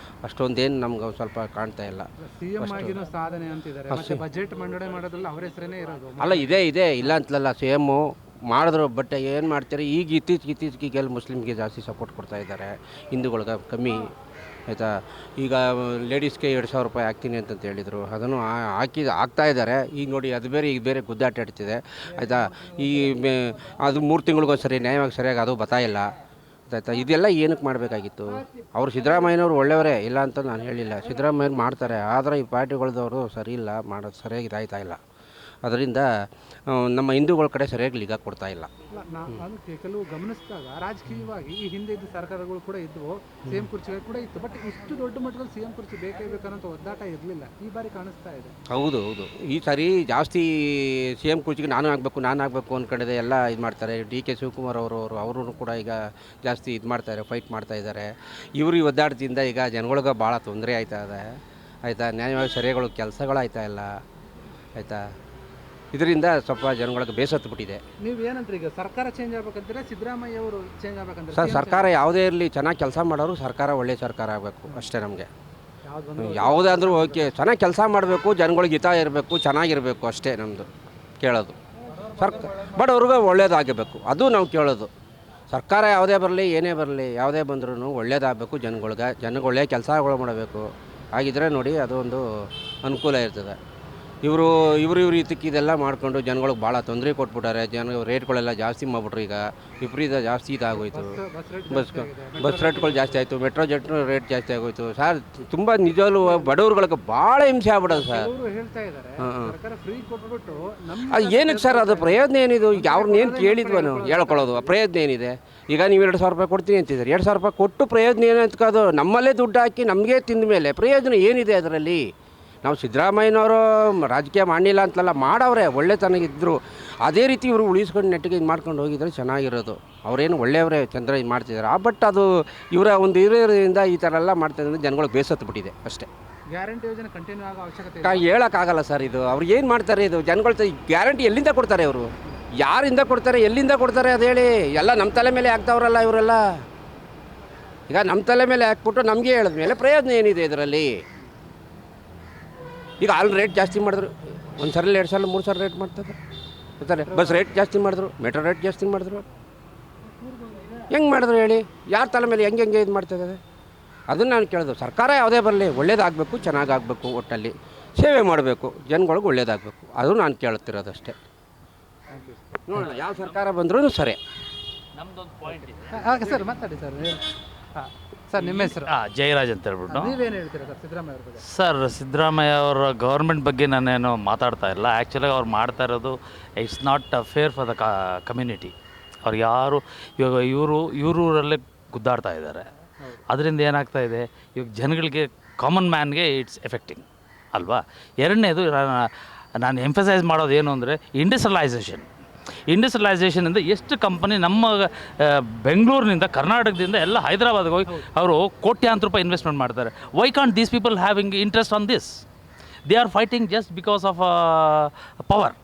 ಅಷ್ಟೊಂದೇನು ನಮ್ಗೆ ಸ್ವಲ್ಪ ಕಾಣ್ತಾ ಇಲ್ಲ. ಸಿಎಂ ಆಗಿನೂ ಸಾಧನೆ ಅಂತಿದ್ದಾರೆ. ಮತ್ತೆ ಬಜೆಟ್ ಮಂಡನೆ ಮಾಡೋದ್ರಲ್ಲಿ ಅವರ ಹೆಸರೇ ಇರೋದು. ಅಲ್ಲ, ಇದೆ ಇಲ್ಲ ಅಂತಲಲ್ಲ, ಸಿಎಮ್ಮು ಮಾಡಿದ್ರು. ಬಟ್ ಏನು ಮಾಡ್ತಾರೆ, ಈಗ ಇತ್ತೀಚೆಗೆ ಮುಸ್ಲಿಮ್ಗೆ ಜಾಸ್ತಿ ಸಪೋರ್ಟ್ ಕೊಡ್ತಾ ಇದ್ದಾರೆ, ಹಿಂದೂಗಳಿಗೆ ಕಮ್ಮಿ. ಆಯಿತಾ? ಈಗ ಲೇಡೀಸ್ಗೆ 2,000 ರೂಪಾಯಿ ಹಾಕ್ತೀನಿ ಅಂತಂತ ಹೇಳಿದರು. ಅದನ್ನು ಹಾಕ್ತಾ ಇದ್ದಾರೆ. ಈಗ ನೋಡಿ, ಅದು ಬೇರೆ ಈಗ ಬೇರೆ ಗುದ್ದಾಟ ಇಡ್ತಿದೆ. ಆಯಿತಾ? ಅದು 3 ತಿಂಗಳಿಗೊಂದ್ಸರಿ ನ್ಯಾಯವಾಗಿ ಸರಿಯಾಗಿ ಅದು ಬರ್ತಾಯಿಲ್ಲ. ಆಯಿತಾ? ಇದೆಲ್ಲ ಏನಕ್ಕೆ ಮಾಡಬೇಕಾಗಿತ್ತು? ಅವರು ಸಿದ್ದರಾಮಯ್ಯನವರು ಒಳ್ಳೆಯವರೇ, ಇಲ್ಲ ಅಂತ ನಾನು ಹೇಳಿಲ್ಲ. ಸಿದ್ದರಾಮಯ್ಯನ ಮಾಡ್ತಾರೆ. ಆದರೆ ಈ ಪಾರ್ಟಿಗಳದವರು ಸರಿ ಇಲ್ಲ, ಮಾಡೋದು ಸರಿಯಾಗಿ ಇದಾಯ್ತಾ ಇಲ್ಲ. ಅದರಿಂದ ನಮ್ಮ ಹಿಂದೂಗಳ ಕಡೆ ಸರಿಯಾಗಿ ನಿಗಾ ಕೊಡ್ತಾ ಇಲ್ಲ. ಅದಕ್ಕೆ ಕೆಲವು ಗಮನಿಸಿದಾಗ ರಾಜಕೀಯವಾಗಿ ಈ ಹಿಂದೆ ಇದ್ದ ಸರ್ಕಾರಗಳು ಕೂಡ ಇದ್ವು, ಸಿಎಂ ಕುರ್ಚಿಗಳು ಕೂಡ ಇತ್ತು. ಬಟ್ ಇಷ್ಟು ದೊಡ್ಡ ಮಟ್ಟದಲ್ಲಿ ಸಿಎಂ ಕುರ್ಚಿ ಬೇಕೇ ಬೇಕನ್ನೋ ಒದ್ದಾಟ ಇರಲಿಲ್ಲ. ಈ ಬಾರಿ ಕಾಣಿಸ್ತಾ ಇದೆ. ಹೌದು. ಈ ಸಾರಿ ಜಾಸ್ತಿ ಸಿಎಂ ಕುರ್ಚಿಗೆ ನಾನು ಆಗಬೇಕು ಅಂದ್ಕೊಂಡಿದೆ. ಎಲ್ಲ ಇದು ಮಾಡ್ತಾರೆ. DK ಶಿವಕುಮಾರ್ ಅವರು ಕೂಡ ಈಗ ಜಾಸ್ತಿ ಇದು ಮಾಡ್ತಾರೆ, ಫೈಟ್ ಮಾಡ್ತಾ ಇದ್ದಾರೆ. ಇವರು ಒದ್ದಾಟದಿಂದ ಈಗ ಜನಗಳಿಗೆ ಭಾಳ ತೊಂದರೆ ಆಯ್ತಾ ಇದೆ. ಆಯಿತಾ? ನ್ಯಾಯವಾಗಿ ಸರಿಯಾಗಿ ಕೆಲಸಗಳಾಯ್ತಾ ಇಲ್ಲ. ಆಯಿತಾ? ಇದರಿಂದ ಸ್ವಲ್ಪ ಜನಗಳಿಗೆ ಬೇಸತ್ತು ನೀವು ಏನಂತ ಈಗ ಸರ್ಕಾರ ಚೇಂಜ್ ಆಗ್ಬೇಕಂತೀರಾ, ಸಿದ್ದರಾಮಯ್ಯ ಅವರು ಚೇಂಜ್ ಆಗ್ಬೇಕಂತ? ಸರ್, ಸರ್ಕಾರ ಯಾವುದೇ ಇರಲಿ, ಚೆನ್ನಾಗಿ ಕೆಲಸ ಮಾಡೋರು ಸರ್ಕಾರ ಒಳ್ಳೆಯ ಸರ್ಕಾರ ಆಗಬೇಕು ಅಷ್ಟೇ. ನಮಗೆ ಯಾವುದಾದ್ರೂ ಓಕೆ, ಚೆನ್ನಾಗಿ ಕೆಲಸ ಮಾಡಬೇಕು, ಜನಗಳಿಗೆ ಹಿತ ಇರಬೇಕು, ಚೆನ್ನಾಗಿರಬೇಕು ಅಷ್ಟೇ ನಮ್ಮದು ಕೇಳೋದು. ಬಡವ್ರಿಗೆ ಒಳ್ಳೇದಾಗಬೇಕು, ಅದು ನಾವು ಕೇಳೋದು. ಸರ್ಕಾರ ಯಾವುದೇ ಬರಲಿ, ಏನೇ ಬರಲಿ, ಯಾವುದೇ ಬಂದ್ರೂ ಒಳ್ಳೇದಾಗಬೇಕು. ಜನಗಳಿಗೆ ಒಳ್ಳೆಯ ಕೆಲಸಗಳು ಮಾಡಬೇಕು. ಹಾಗಿದ್ರೆ ನೋಡಿ, ಅದೊಂದು ಅನುಕೂಲ ಇರ್ತದೆ. ಇವರು ಇದಕ್ಕೆ ಇದೆಲ್ಲ ಮಾಡ್ಕೊಂಡು ಜನಗಳಿಗೆ ಭಾಳ ತೊಂದರೆ ಕೊಟ್ಬಿಟ್ಟಾರೆ. ರೇಟ್ಗಳೆಲ್ಲ ಜಾಸ್ತಿ ಮಾಡಿಬಿಟ್ರು. ಈಗ ವಿಪರೀತ ಜಾಸ್ತಿ ಇದಾಗೋಯ್ತು. ಬಸ್ ರೇಟ್ಗಳು ಜಾಸ್ತಿ ಆಯಿತು, ಮೆಟ್ರೋ ಜೆಟ್ ರೇಟ್ ಜಾಸ್ತಿ ಆಗೋಯ್ತು ಸರ್. ತುಂಬ ನಿಜವಾಗ್ಲೂ ಬಡವ್ರುಗಳಿಗೆ ಭಾಳ ಹಿಂಸೆ ಆಗ್ಬಿಡೋದು ಸರ್. ಅದು ಏನಕ್ಕೆ ಸರ್, ಅದು ಪ್ರಯೋಜನ ಏನಿದು? ಈಗ ಅವ್ರನ್ನೇನು ಕೇಳಿದ್ವ ನಾವು ಹೇಳ್ಕೊಳ್ಳೋದು, ಪ್ರಯೋಜನ ಏನಿದೆ? ಈಗ ನೀವು 2,000 ರೂಪಾಯಿ ಕೊಡ್ತೀನಿ ಅಂತಿದ್ದಾರೆ, 2,000 ರೂಪಾಯಿ ಕೊಟ್ಟು ಪ್ರಯೋಜನ ಏನು ಅಂತ್ಕೋದು? ನಮ್ಮಲ್ಲೇ ದುಡ್ಡು ಹಾಕಿ ನಮಗೆ ತಿಂದ ಮೇಲೆ ಪ್ರಯೋಜನ ಏನಿದೆ ಅದರಲ್ಲಿ? ನಾವು ಸಿದ್ದರಾಮಯ್ಯನವರು ರಾಜಕೀಯ ಮಾಡಲಿಲ್ಲ ಅಂತಲ್ಲ, ಮಾಡವ್ರೆ, ಒಳ್ಳೆತನಗಿದ್ದರು. ಅದೇ ರೀತಿ ಇವರು ಉಳಿಸ್ಕೊಂಡು ನೆಟ್ಟಿಗೆ ಇದು ಮಾಡ್ಕೊಂಡು ಹೋಗಿದ್ರೆ ಚೆನ್ನಾಗಿರೋದು. ಅವರೇನು ಒಳ್ಳೆಯವರೇ, ಚಂದ್ರ ಇದು ಮಾಡ್ತಿದ್ದಾರೆ. ಬಟ್ ಅದು ಇವರ ಒಂದು ಇರೋದ್ರಿಂದ ಈ ಥರ ಎಲ್ಲ ಮಾಡ್ತಾಯಿದ್ರೆ ಜನಗಳಿಗೆ ಬೇಸತ್ತು ಬಿಟ್ಟಿದೆ ಅಷ್ಟೇ. ಗ್ಯಾರಂಟಿ ಯೋಜನೆ ಕಂಟಿನ್ಯೂ ಆಗೋ ಅವಶ್ಯಕತೆ ಹೇಳೋಕ್ಕಾಗಲ್ಲ ಸರ್. ಇದು ಅವ್ರು ಏನು ಮಾಡ್ತಾರೆ? ಇದು ಜನಗಳ ಗ್ಯಾರಂಟಿ ಎಲ್ಲಿಂದ ಕೊಡ್ತಾರೆ? ಅವರು ಯಾರಿಂದ ಕೊಡ್ತಾರೆ, ಎಲ್ಲಿಂದ ಕೊಡ್ತಾರೆ ಅದು ಹೇಳಿ? ಎಲ್ಲ ನಮ್ಮ ತಲೆ ಮೇಲೆ ಹಾಕ್ತಾವ್ರಲ್ಲ ಇವರೆಲ್ಲ. ಈಗ ನಮ್ಮ ತಲೆ ಮೇಲೆ ಹಾಕ್ಬಿಟ್ಟು ನಮಗೆ ಹೇಳಿದ್ಮೇಲೆ ಪ್ರಯೋಜನ ಏನಿದೆ ಇದರಲ್ಲಿ? ಈಗ ಹಾಲು ರೇಟ್ ಜಾಸ್ತಿ ಮಾಡಿದ್ರು, ಒಂದು ಸಲ 2 ಸಲ 3 ಸಲ ರೇಟ್ ಮಾಡ್ತಾರೆ. ಬಸ್ ರೇಟ್ ಜಾಸ್ತಿ ಮಾಡಿದ್ರು, ಮೆಟ್ರೋ ರೇಟ್ ಜಾಸ್ತಿ ಮಾಡಿದ್ರು. ಹೆಂಗೆ ಮಾಡಿದ್ರು ಹೇಳಿ? ಯಾರ ತಲೆ ಮೇಲೆ ಹೆಂಗೆ ಇದು ಮಾಡ್ತಿದ್ದಾರೆ? ಅದನ್ನು ನಾನು ಕೇಳೋದು, ಸರ್ಕಾರ ಯಾವುದೇ ಬರಲಿ ಒಳ್ಳೇದಾಗಬೇಕು, ಚೆನ್ನಾಗಾಗಬೇಕು, ಒಟ್ಟಲ್ಲಿ ಸೇವೆ ಮಾಡಬೇಕು, ಜನಗಳಿಗೆ ಒಳ್ಳೇದಾಗಬೇಕು. ಅದು ನಾನು ಕೇಳುತ್ತಿರೋದಷ್ಟೇ. ನೋಡೋಣ ಯಾವ ಸರ್ಕಾರ ಬಂದರೂ ಸರಿ. ನಮ್ದೊಂದು ಪಾಯಿಂಟ್ ಹಾಗೆ ಸರ್, ಮಾತಾಡಿ ಸರ್. ಸರ್ ನಿಮ್ಮ ಹೆಸರು? ಜಯರಾಜ್ ಅಂತ ಹೇಳ್ಬಿಟ್ಟು. ನೀವೇನು ಹೇಳ್ತೀರಾ ಸರ್ ಸಿದ್ದರಾಮಯ್ಯ ಅವ್ರ ಬಗ್ಗೆ? ಸರ್, ಸಿದ್ದರಾಮಯ್ಯ ಅವರ ಗೌರ್ಮೆಂಟ್ ಬಗ್ಗೆ ನಾನೇನು ಮಾತಾಡ್ತಾ ಇಲ್ಲ. ಆ್ಯಕ್ಚುಲಾಗಿ ಅವ್ರು ಮಾಡ್ತಾ ಇರೋದು it's not fair for the community. ಅವ್ರು ಯಾರು ಇವಾಗ ಇವರೂರಲ್ಲೇ ಗುದ್ದಾಡ್ತಾ ಇದ್ದಾರೆ. ಅದರಿಂದ ಏನಾಗ್ತಾ ಇದೆ, ಇವಾಗ ಜನಗಳಿಗೆ, ಕಾಮನ್ ಮ್ಯಾನ್ಗೆ ಇಟ್ಸ್ ಎಫೆಕ್ಟಿಂಗ್ ಅಲ್ವಾ? ಎರಡನೇದು ನಾನು ಎಂಫಸೈಸ್ ಮಾಡೋದು ಏನು ಅಂದರೆ ಇಂಡಸ್ಟ್ರಿಯಲೈಸೇಷನಿಂದ ಎಷ್ಟು ಕಂಪನಿ ನಮ್ಮ ಬೆಂಗಳೂರಿನಿಂದ, ಕರ್ನಾಟಕದಿಂದ ಎಲ್ಲ ಹೈದರಾಬಾದ್ಗೆ ಹೋಗಿ ಅವರು ಕೋಟ್ಯಾಂತರ ರೂಪಾಯಿ ಇನ್ವೆಸ್ಟ್ಮೆಂಟ್ ಮಾಡ್ತಾರೆ. Why can't these people having interest on this? They are fighting just because of power.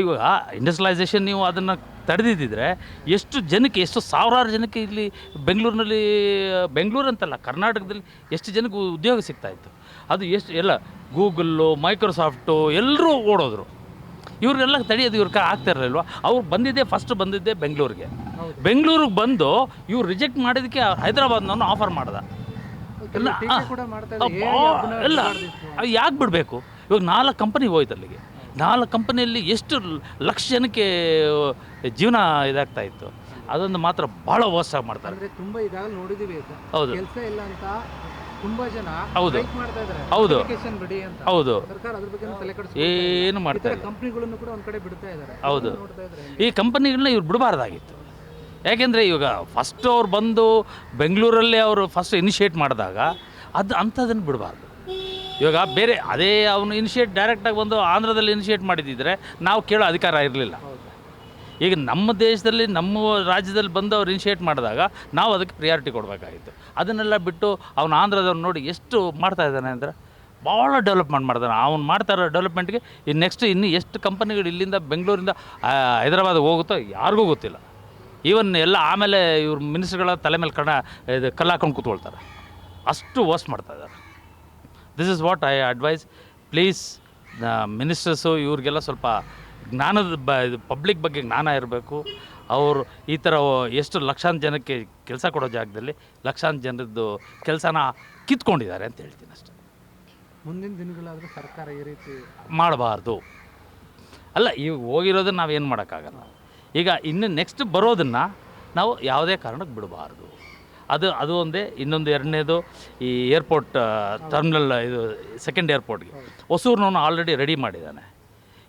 ಇವಾಗ ಇಂಡಸ್ಟ್ರಿಯಲೈಸೇಷನ್ ನೀವು ಅದನ್ನು ತಡೆದಿದ್ದರೆ ಎಷ್ಟು ಜನಕ್ಕೆ, ಎಷ್ಟು ಸಾವಿರಾರು ಜನಕ್ಕೆ ಇಲ್ಲಿ ಬೆಂಗಳೂರು ಅಂತಲ್ಲ, ಕರ್ನಾಟಕದಲ್ಲಿ ಎಷ್ಟು ಜನಕ್ಕೆ ಉದ್ಯೋಗ ಸಿಗ್ತಾಯಿತ್ತು. ಅದು ಎಷ್ಟು ಎಲ್ಲ ಗೂಗಲ್ಲು, ಮೈಕ್ರೋಸಾಫ್ಟು ಎಲ್ಲರೂ ಓಡೋದ್ರು. ಇವ್ರಿಗೆಲ್ಲ ತಡೆಯೋದು ಇವ್ರ ಆಗ್ತಾ ಇರಲಿಲ್ವ? ಅವ್ರು ಫಸ್ಟ್ ಬಂದಿದ್ದೆ ಬೆಂಗಳೂರಿಗೆ ಬಂದು ಇವ್ರು ರಿಜೆಕ್ಟ್ ಮಾಡಿದ್ದಕ್ಕೆ ಹೈದರಾಬಾದ್ನವನು ಆಫರ್ ಮಾಡ್ದ. ಎಲ್ಲ ಯಾಕೆ ಬಿಡಬೇಕು? ಇವಾಗ 4 ಕಂಪನಿ ಹೋಯ್ತು ಅಲ್ಲಿಗೆ. 4 ಕಂಪನಿಯಲ್ಲಿ ಎಷ್ಟು ಲಕ್ಷ ಜನಕ್ಕೆ ಜೀವನ ಇದಾಗ್ತಾ ಇತ್ತು. ಅದೊಂದು ಮಾತ್ರ ಭಾಳ ವರ್ಸ್ಟ್ ಮಾಡ್ತಾರೆ. ತುಂಬ ಈಗಾಗಲೇ ನೋಡಿದ್ದೀವಿ. ಹೌದು, ಕೆಲಸ ಇಲ್ಲ ಅಂತ ತುಂಬಾ ಜನ ಹೌದು ಮಾಡ್ತಾ ಇದ್ದಾರೆ. ಹೌದು ಬಿಡಿ ಅಂತ. ಹೌದು, ಸರ್ಕಾರ ಅದ್ರ ಬಗ್ಗೆ ತಲೆ ಏನು ಮಾಡ್ತಾರೆ? ಕಂಪನಿಗಳನ್ನು ಕೂಡ ಒಂದು ಕಡೆ ಬಿಡ್ತಾ ಇದ್ದಾರೆ. ಹೌದು, ಈ ಕಂಪನಿಗಳನ್ನ ಇವ್ರು ಬಿಡಬಾರ್ದಾಗಿತ್ತು. ಯಾಕೆಂದರೆ ಇವಾಗ ಫಸ್ಟ್ ಅವ್ರು ಬಂದು ಬೆಂಗಳೂರಲ್ಲಿ ಅವರು ಫಸ್ಟ್ ಇನಿಷಿಯೇಟ್ ಮಾಡಿದಾಗ ಅಂಥದ್ದನ್ನು ಬಿಡಬಾರ್ದು. ಇವಾಗ ಬೇರೆ ಅದೇ ಅವನು ಡೈರೆಕ್ಟಾಗಿ ಬಂದು ಆಂಧ್ರದಲ್ಲಿ ಇನಿಷಿಯೇಟ್ ಮಾಡಿದ್ದಿದ್ರೆ ನಾವು ಕೇಳೋ ಅಧಿಕಾರ ಇರಲಿಲ್ಲ. ಈಗ ನಮ್ಮ ದೇಶದಲ್ಲಿ, ನಮ್ಮ ರಾಜ್ಯದಲ್ಲಿ ಬಂದು ಅವ್ರು ಇನಿಷಿಯೇಟ್ ಮಾಡಿದಾಗ ನಾವು ಅದಕ್ಕೆ ಪ್ರಿಯಾರಿಟಿ ಕೊಡಬೇಕಾಗಿತ್ತು. ಅದನ್ನೆಲ್ಲ ಬಿಟ್ಟು ಅವನು ಆಂಧ್ರದವ್ರು ನೋಡಿ ಎಷ್ಟು ಮಾಡ್ತಾ ಇದ್ದಾನೆ ಅಂದರೆ ಭಾಳ ಡೆವಲಪ್ಮೆಂಟ್ ಮಾಡ್ತಾನೆ. ಅವ್ನು ಮಾಡ್ತಾ ಇರೋ ಡೆವಲಪ್ಮೆಂಟ್ಗೆ ಇನ್ನು ಎಷ್ಟು ಕಂಪನಿಗಳು ಇಲ್ಲಿಂದ ಬೆಂಗಳೂರಿಂದ ಹೈದರಾಬಾದ್ಗೆ ಹೋಗುತ್ತೋ ಯಾರಿಗೂ ಗೊತ್ತಿಲ್ಲ. ಈವನ್ ಎಲ್ಲ ಆಮೇಲೆ ಇವ್ರ ಮಿನಿಸ್ಟ್ರುಗಳ ತಲೆ ಮೇಲೆ ಕಲ್ಲು ಹಾಕೊಂಡು ಕೂತ್ಕೊಳ್ತಾರೆ. ಅಷ್ಟು ವರ್ಸ್ಟ್ ಮಾಡ್ತಾ ಇದ್ದಾರೆ. This is what I advise. Please ministers ಇವ್ರಿಗೆಲ್ಲ ಸ್ವಲ್ಪ ಜ್ಞಾನದ ಪಬ್ಲಿಕ್ ಬಗ್ಗೆ ಜ್ಞಾನ ಇರಬೇಕು. ಅವರು ಈ ಥರ ಎಷ್ಟು ಲಕ್ಷಾಂತರ ಜನಕ್ಕೆ ಕೆಲಸ ಕೊಡೋ ಜಾಗದಲ್ಲಿ ಲಕ್ಷಾಂತರ ಜನರದ್ದು ಕೆಲಸನ ಕಿತ್ಕೊಂಡಿದ್ದಾರೆ ಅಂತ ಹೇಳ್ತೀನಿ ಅಷ್ಟೇ. ಮುಂದಿನ ದಿನಗಳಾದರೂ ಸರ್ಕಾರ ಈ ರೀತಿ ಮಾಡಬಾರ್ದು. ಅಲ್ಲ, ಈಗ ಹೋಗಿರೋದನ್ನು ನಾವೇನು ಮಾಡೋಕ್ಕಾಗಲ್ಲ. ಈಗ ಇನ್ನು ನೆಕ್ಸ್ಟ್ ಬರೋದನ್ನು ನಾವು ಯಾವುದೇ ಕಾರಣಕ್ಕೆ ಬಿಡಬಾರ್ದು. ಅದು ಒಂದೇ. ಇನ್ನೊಂದು ಎರಡನೇದು, ಈ ಏರ್ಪೋರ್ಟ್ ಟರ್ಮಿನಲ್, ಇದು ಸೆಕೆಂಡ್ ಏರ್ಪೋರ್ಟ್ಗೆ ಹೊಸೂರಿನವನು ಆಲ್ರೆಡಿ ರೆಡಿ ಮಾಡಿದ್ದಾನೆ.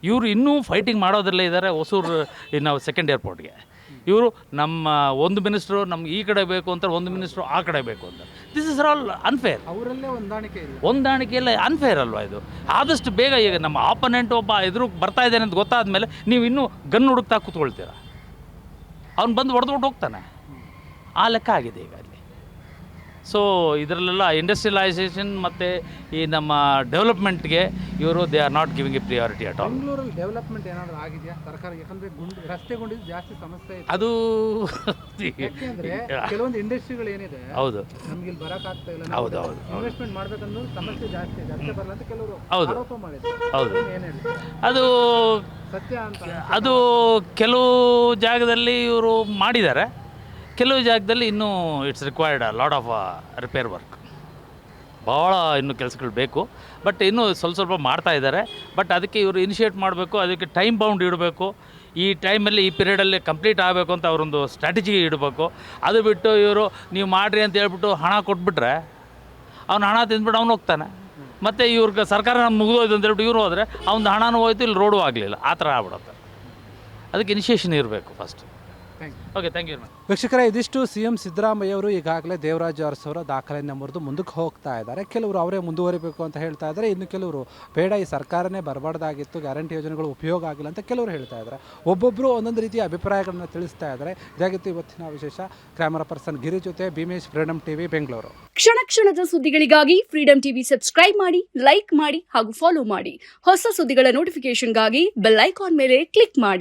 ಇವರು ಇನ್ನೂ ಫೈಟಿಂಗ್ ಮಾಡೋದ್ರಲ್ಲೇ ಇದ್ದಾರೆ. ಹೊಸೂರು ನಾವು ಸೆಕೆಂಡ್ ಏರ್ಪೋರ್ಟ್ಗೆ ಇವರು ನಮ್ಮ ಒಂದು ಮಿನಿಸ್ಟ್ರು ನಮ್ಗೆ ಈ ಕಡೆ ಬೇಕು ಅಂತಾರೆ, ಒಂದು ಮಿನಿಸ್ಟ್ರು ಆ ಕಡೆ ಬೇಕು ಅಂತಾರೆ. This is all unfair. ಅವರಲ್ಲೇ ಹೊಂದಾಣಿಕೆ ಎಲ್ಲ ಅನ್ಫೇರ್ ಅಲ್ವಾ ಇದು? ಆದಷ್ಟು ಬೇಗ ಈಗ ನಮ್ಮ ಆಪೋನೆಂಟ್ ಒಬ್ಬ ಎದುರು ಬರ್ತಾ ಇದ್ದಾನೆ ಅಂತ ಗೊತ್ತಾದ ಮೇಲೆ ನೀವು ಇನ್ನೂ ಗನ್ ಹುಡುಕ್ತಾ ಕೂತ್ಕೊಳ್ತೀರ. ಅವ್ನು ಬಂದು ಹೊಡೆದ್ಬಿಟ್ಟು ಹೋಗ್ತಾನೆ. ಆ ಲೆಕ್ಕ ಆಗಿದೆ ಈಗ ಅಲ್ಲಿ. ಸೊ ಇದರಲ್ಲೆಲ್ಲ ಇಂಡಸ್ಟ್ರಿಯಲೈಸೇಷನ್ ಮತ್ತು ಈ ನಮ್ಮ ಡೆವಲಪ್ಮೆಂಟ್ಗೆ ಇವರು they are not giving A priority at all. ಬೆಂಗಳೂರಲ್ಲಿ ಡೆವಲಪ್ಮೆಂಟ್ ಏನಾದರೂ ಆಗಿದೆಯಾ ಸರ್ಕಾರ? ಯಾಕಂದರೆ ರಸ್ತೆ ಗುಂಡಿದ್ದು ಜಾಸ್ತಿ ಸಮಸ್ಯೆ ಇದೆ. ಅದು ಯಾಕೆಂದರೆ ಕೆಲವೊಂದು ಇಂಡಸ್ಟ್ರಿಗಳು ಏನಿದೆ, ಹೌದು, ನಮ್ಗೆ ಇಲ್ಲಿ ಬರೋಕ್ಕಾಗ್ತಾ ಇಲ್ಲ, ಹೌದು ಹೌದು, ಇನ್ವೆಸ್ಟ್ಮೆಂಟ್ ಮಾಡಬೇಕಂದ್ರೆ ಸಮಸ್ಯೆ ಜಾಸ್ತಿ ಇದೆ, ಅದಕ್ಕೆ ಬರಲ್ಲ ಅಂತ ಕೆಲವರು ಆರೋಪ ಮಾಡಿದ್ದಾರೆ. ಹೌದು, ಏನು ಹೇಳಿ ಅದು ಸತ್ಯ ಅಂತ? ಅದು ಕೆಲವು ಜಾಗದಲ್ಲಿ ಇವರು ಮಾಡಿದ್ದಾರೆ, ಕೆಲವು ಜಾಗದಲ್ಲಿ ಇನ್ನೂ it's required lot of repair work. ಭಾಳ ಇನ್ನೂ ಕೆಲಸಗಳು ಬೇಕು. ಬಟ್ ಇನ್ನೂ ಸ್ವಲ್ಪ ಮಾಡ್ತಾ ಇದ್ದಾರೆ. ಬಟ್ ಅದಕ್ಕೆ ಇವರು ಇನಿಷಿಯೇಟ್ ಮಾಡಬೇಕು, ಅದಕ್ಕೆ ಟೈಮ್ ಬೌಂಡ್ ಇಡಬೇಕು. ಈ ಟೈಮಲ್ಲಿ ಈ ಪೀರಿಯಡಲ್ಲಿ ಕಂಪ್ಲೀಟ್ ಆಗಬೇಕು ಅಂತ ಅವರೊಂದು ಸ್ಟ್ರಾಟಜಿ ಇಡಬೇಕು. ಅದು ಬಿಟ್ಟು ಇವರು ನೀವು ಮಾಡಿರಿ ಅಂತ ಹೇಳ್ಬಿಟ್ಟು ಹಣ ಕೊಟ್ಬಿಟ್ರೆ ಅವ್ನು ಹಣ ತಿಂದ್ಬಿಟ್ಟು ಅವ್ನು ಹೋಗ್ತಾನೆ. ಮತ್ತು ಇವ್ರಿಗೆ ಸರ್ಕಾರ ಮುಗಿದೋಯ್ತು ಅಂತ ಹೇಳ್ಬಿಟ್ಟು ಇವ್ರು ಹೋದರೆ ಅವ್ನ ಹಣನೂ ಹೋಯ್ತು, ಇಲ್ಲಿ ರೋಡು ಆಗಲಿಲ್ಲ, ಆ ಥರ ಆಗ್ಬಿಡುತ್ತೆ. ಅದಕ್ಕೆ ಇನಿಷಿಯೇಷನ್ ಇರಬೇಕು ಫಸ್ಟ್. Okay, thank you. ವೀಕ್ಷಕರೇ, ಇದಿಷ್ಟು CM ಸಿದ್ದರಾಮಯ್ಯ ಅವರು ಈಗಾಗಲೇ ದೇವರಾಜ್ ಅರಸು ಅವರ ದಾಖಲೆಯನ್ನು ಮುರಿದು ಮುಂದಕ್ಕೆ ಹೋಗ್ತಾ ಇದ್ದಾರೆ. ಕೆಲವರು ಅವರೇ ಮುಂದುವರಿಬೇಕು ಅಂತ ಹೇಳ್ತಾ ಇದ್ದಾರೆ, ಇನ್ನು ಕೆಲವರು ಬೇಡ, ಈ ಸರ್ಕಾರನೇ ಬರಬಾರ್ದಾಗಿತ್ತು, ಗ್ಯಾರಂಟಿ ಯೋಜನೆಗಳು ಉಪಯೋಗ ಆಗಿಲ್ಲ ಅಂತ ಕೆಲವರು ಹೇಳ್ತಾ ಇದ್ದಾರೆ. ಒಬ್ಬೊಬ್ಬರು ಒಂದೊಂದು ರೀತಿಯ ಅಭಿಪ್ರಾಯಗಳನ್ನು ತಿಳಿಸ್ತಾ ಇದ್ದಾರೆ. ಇದಾಗಿತ್ತು ಇವತ್ತಿನ ವಿಶೇಷ. ಕ್ಯಾಮರಾ ಪರ್ಸನ್ ಗಿರಿ ಜೊತೆ ಭೀಮೇಶ್, ಫ್ರೀಡಮ್ ಟಿವಿ, ಬೆಂಗಳೂರು. ಕ್ಷಣ ಕ್ಷಣದ ಸುದ್ದಿಗಳಿಗಾಗಿ ಫ್ರೀಡಮ್ ಟಿವಿ ಸಬ್ಸ್ಕ್ರೈಬ್ ಮಾಡಿ, ಲೈಕ್ ಮಾಡಿ ಹಾಗೂ ಫಾಲೋ ಮಾಡಿ. ಹೊಸ ಸುದ್ದಿಗಳ ನೋಟಿಫಿಕೇಶನ್ಗಾಗಿ ಬೆಲ್ ಐಕಾನ್ ಮೇಲೆ ಕ್ಲಿಕ್ ಮಾಡಿ.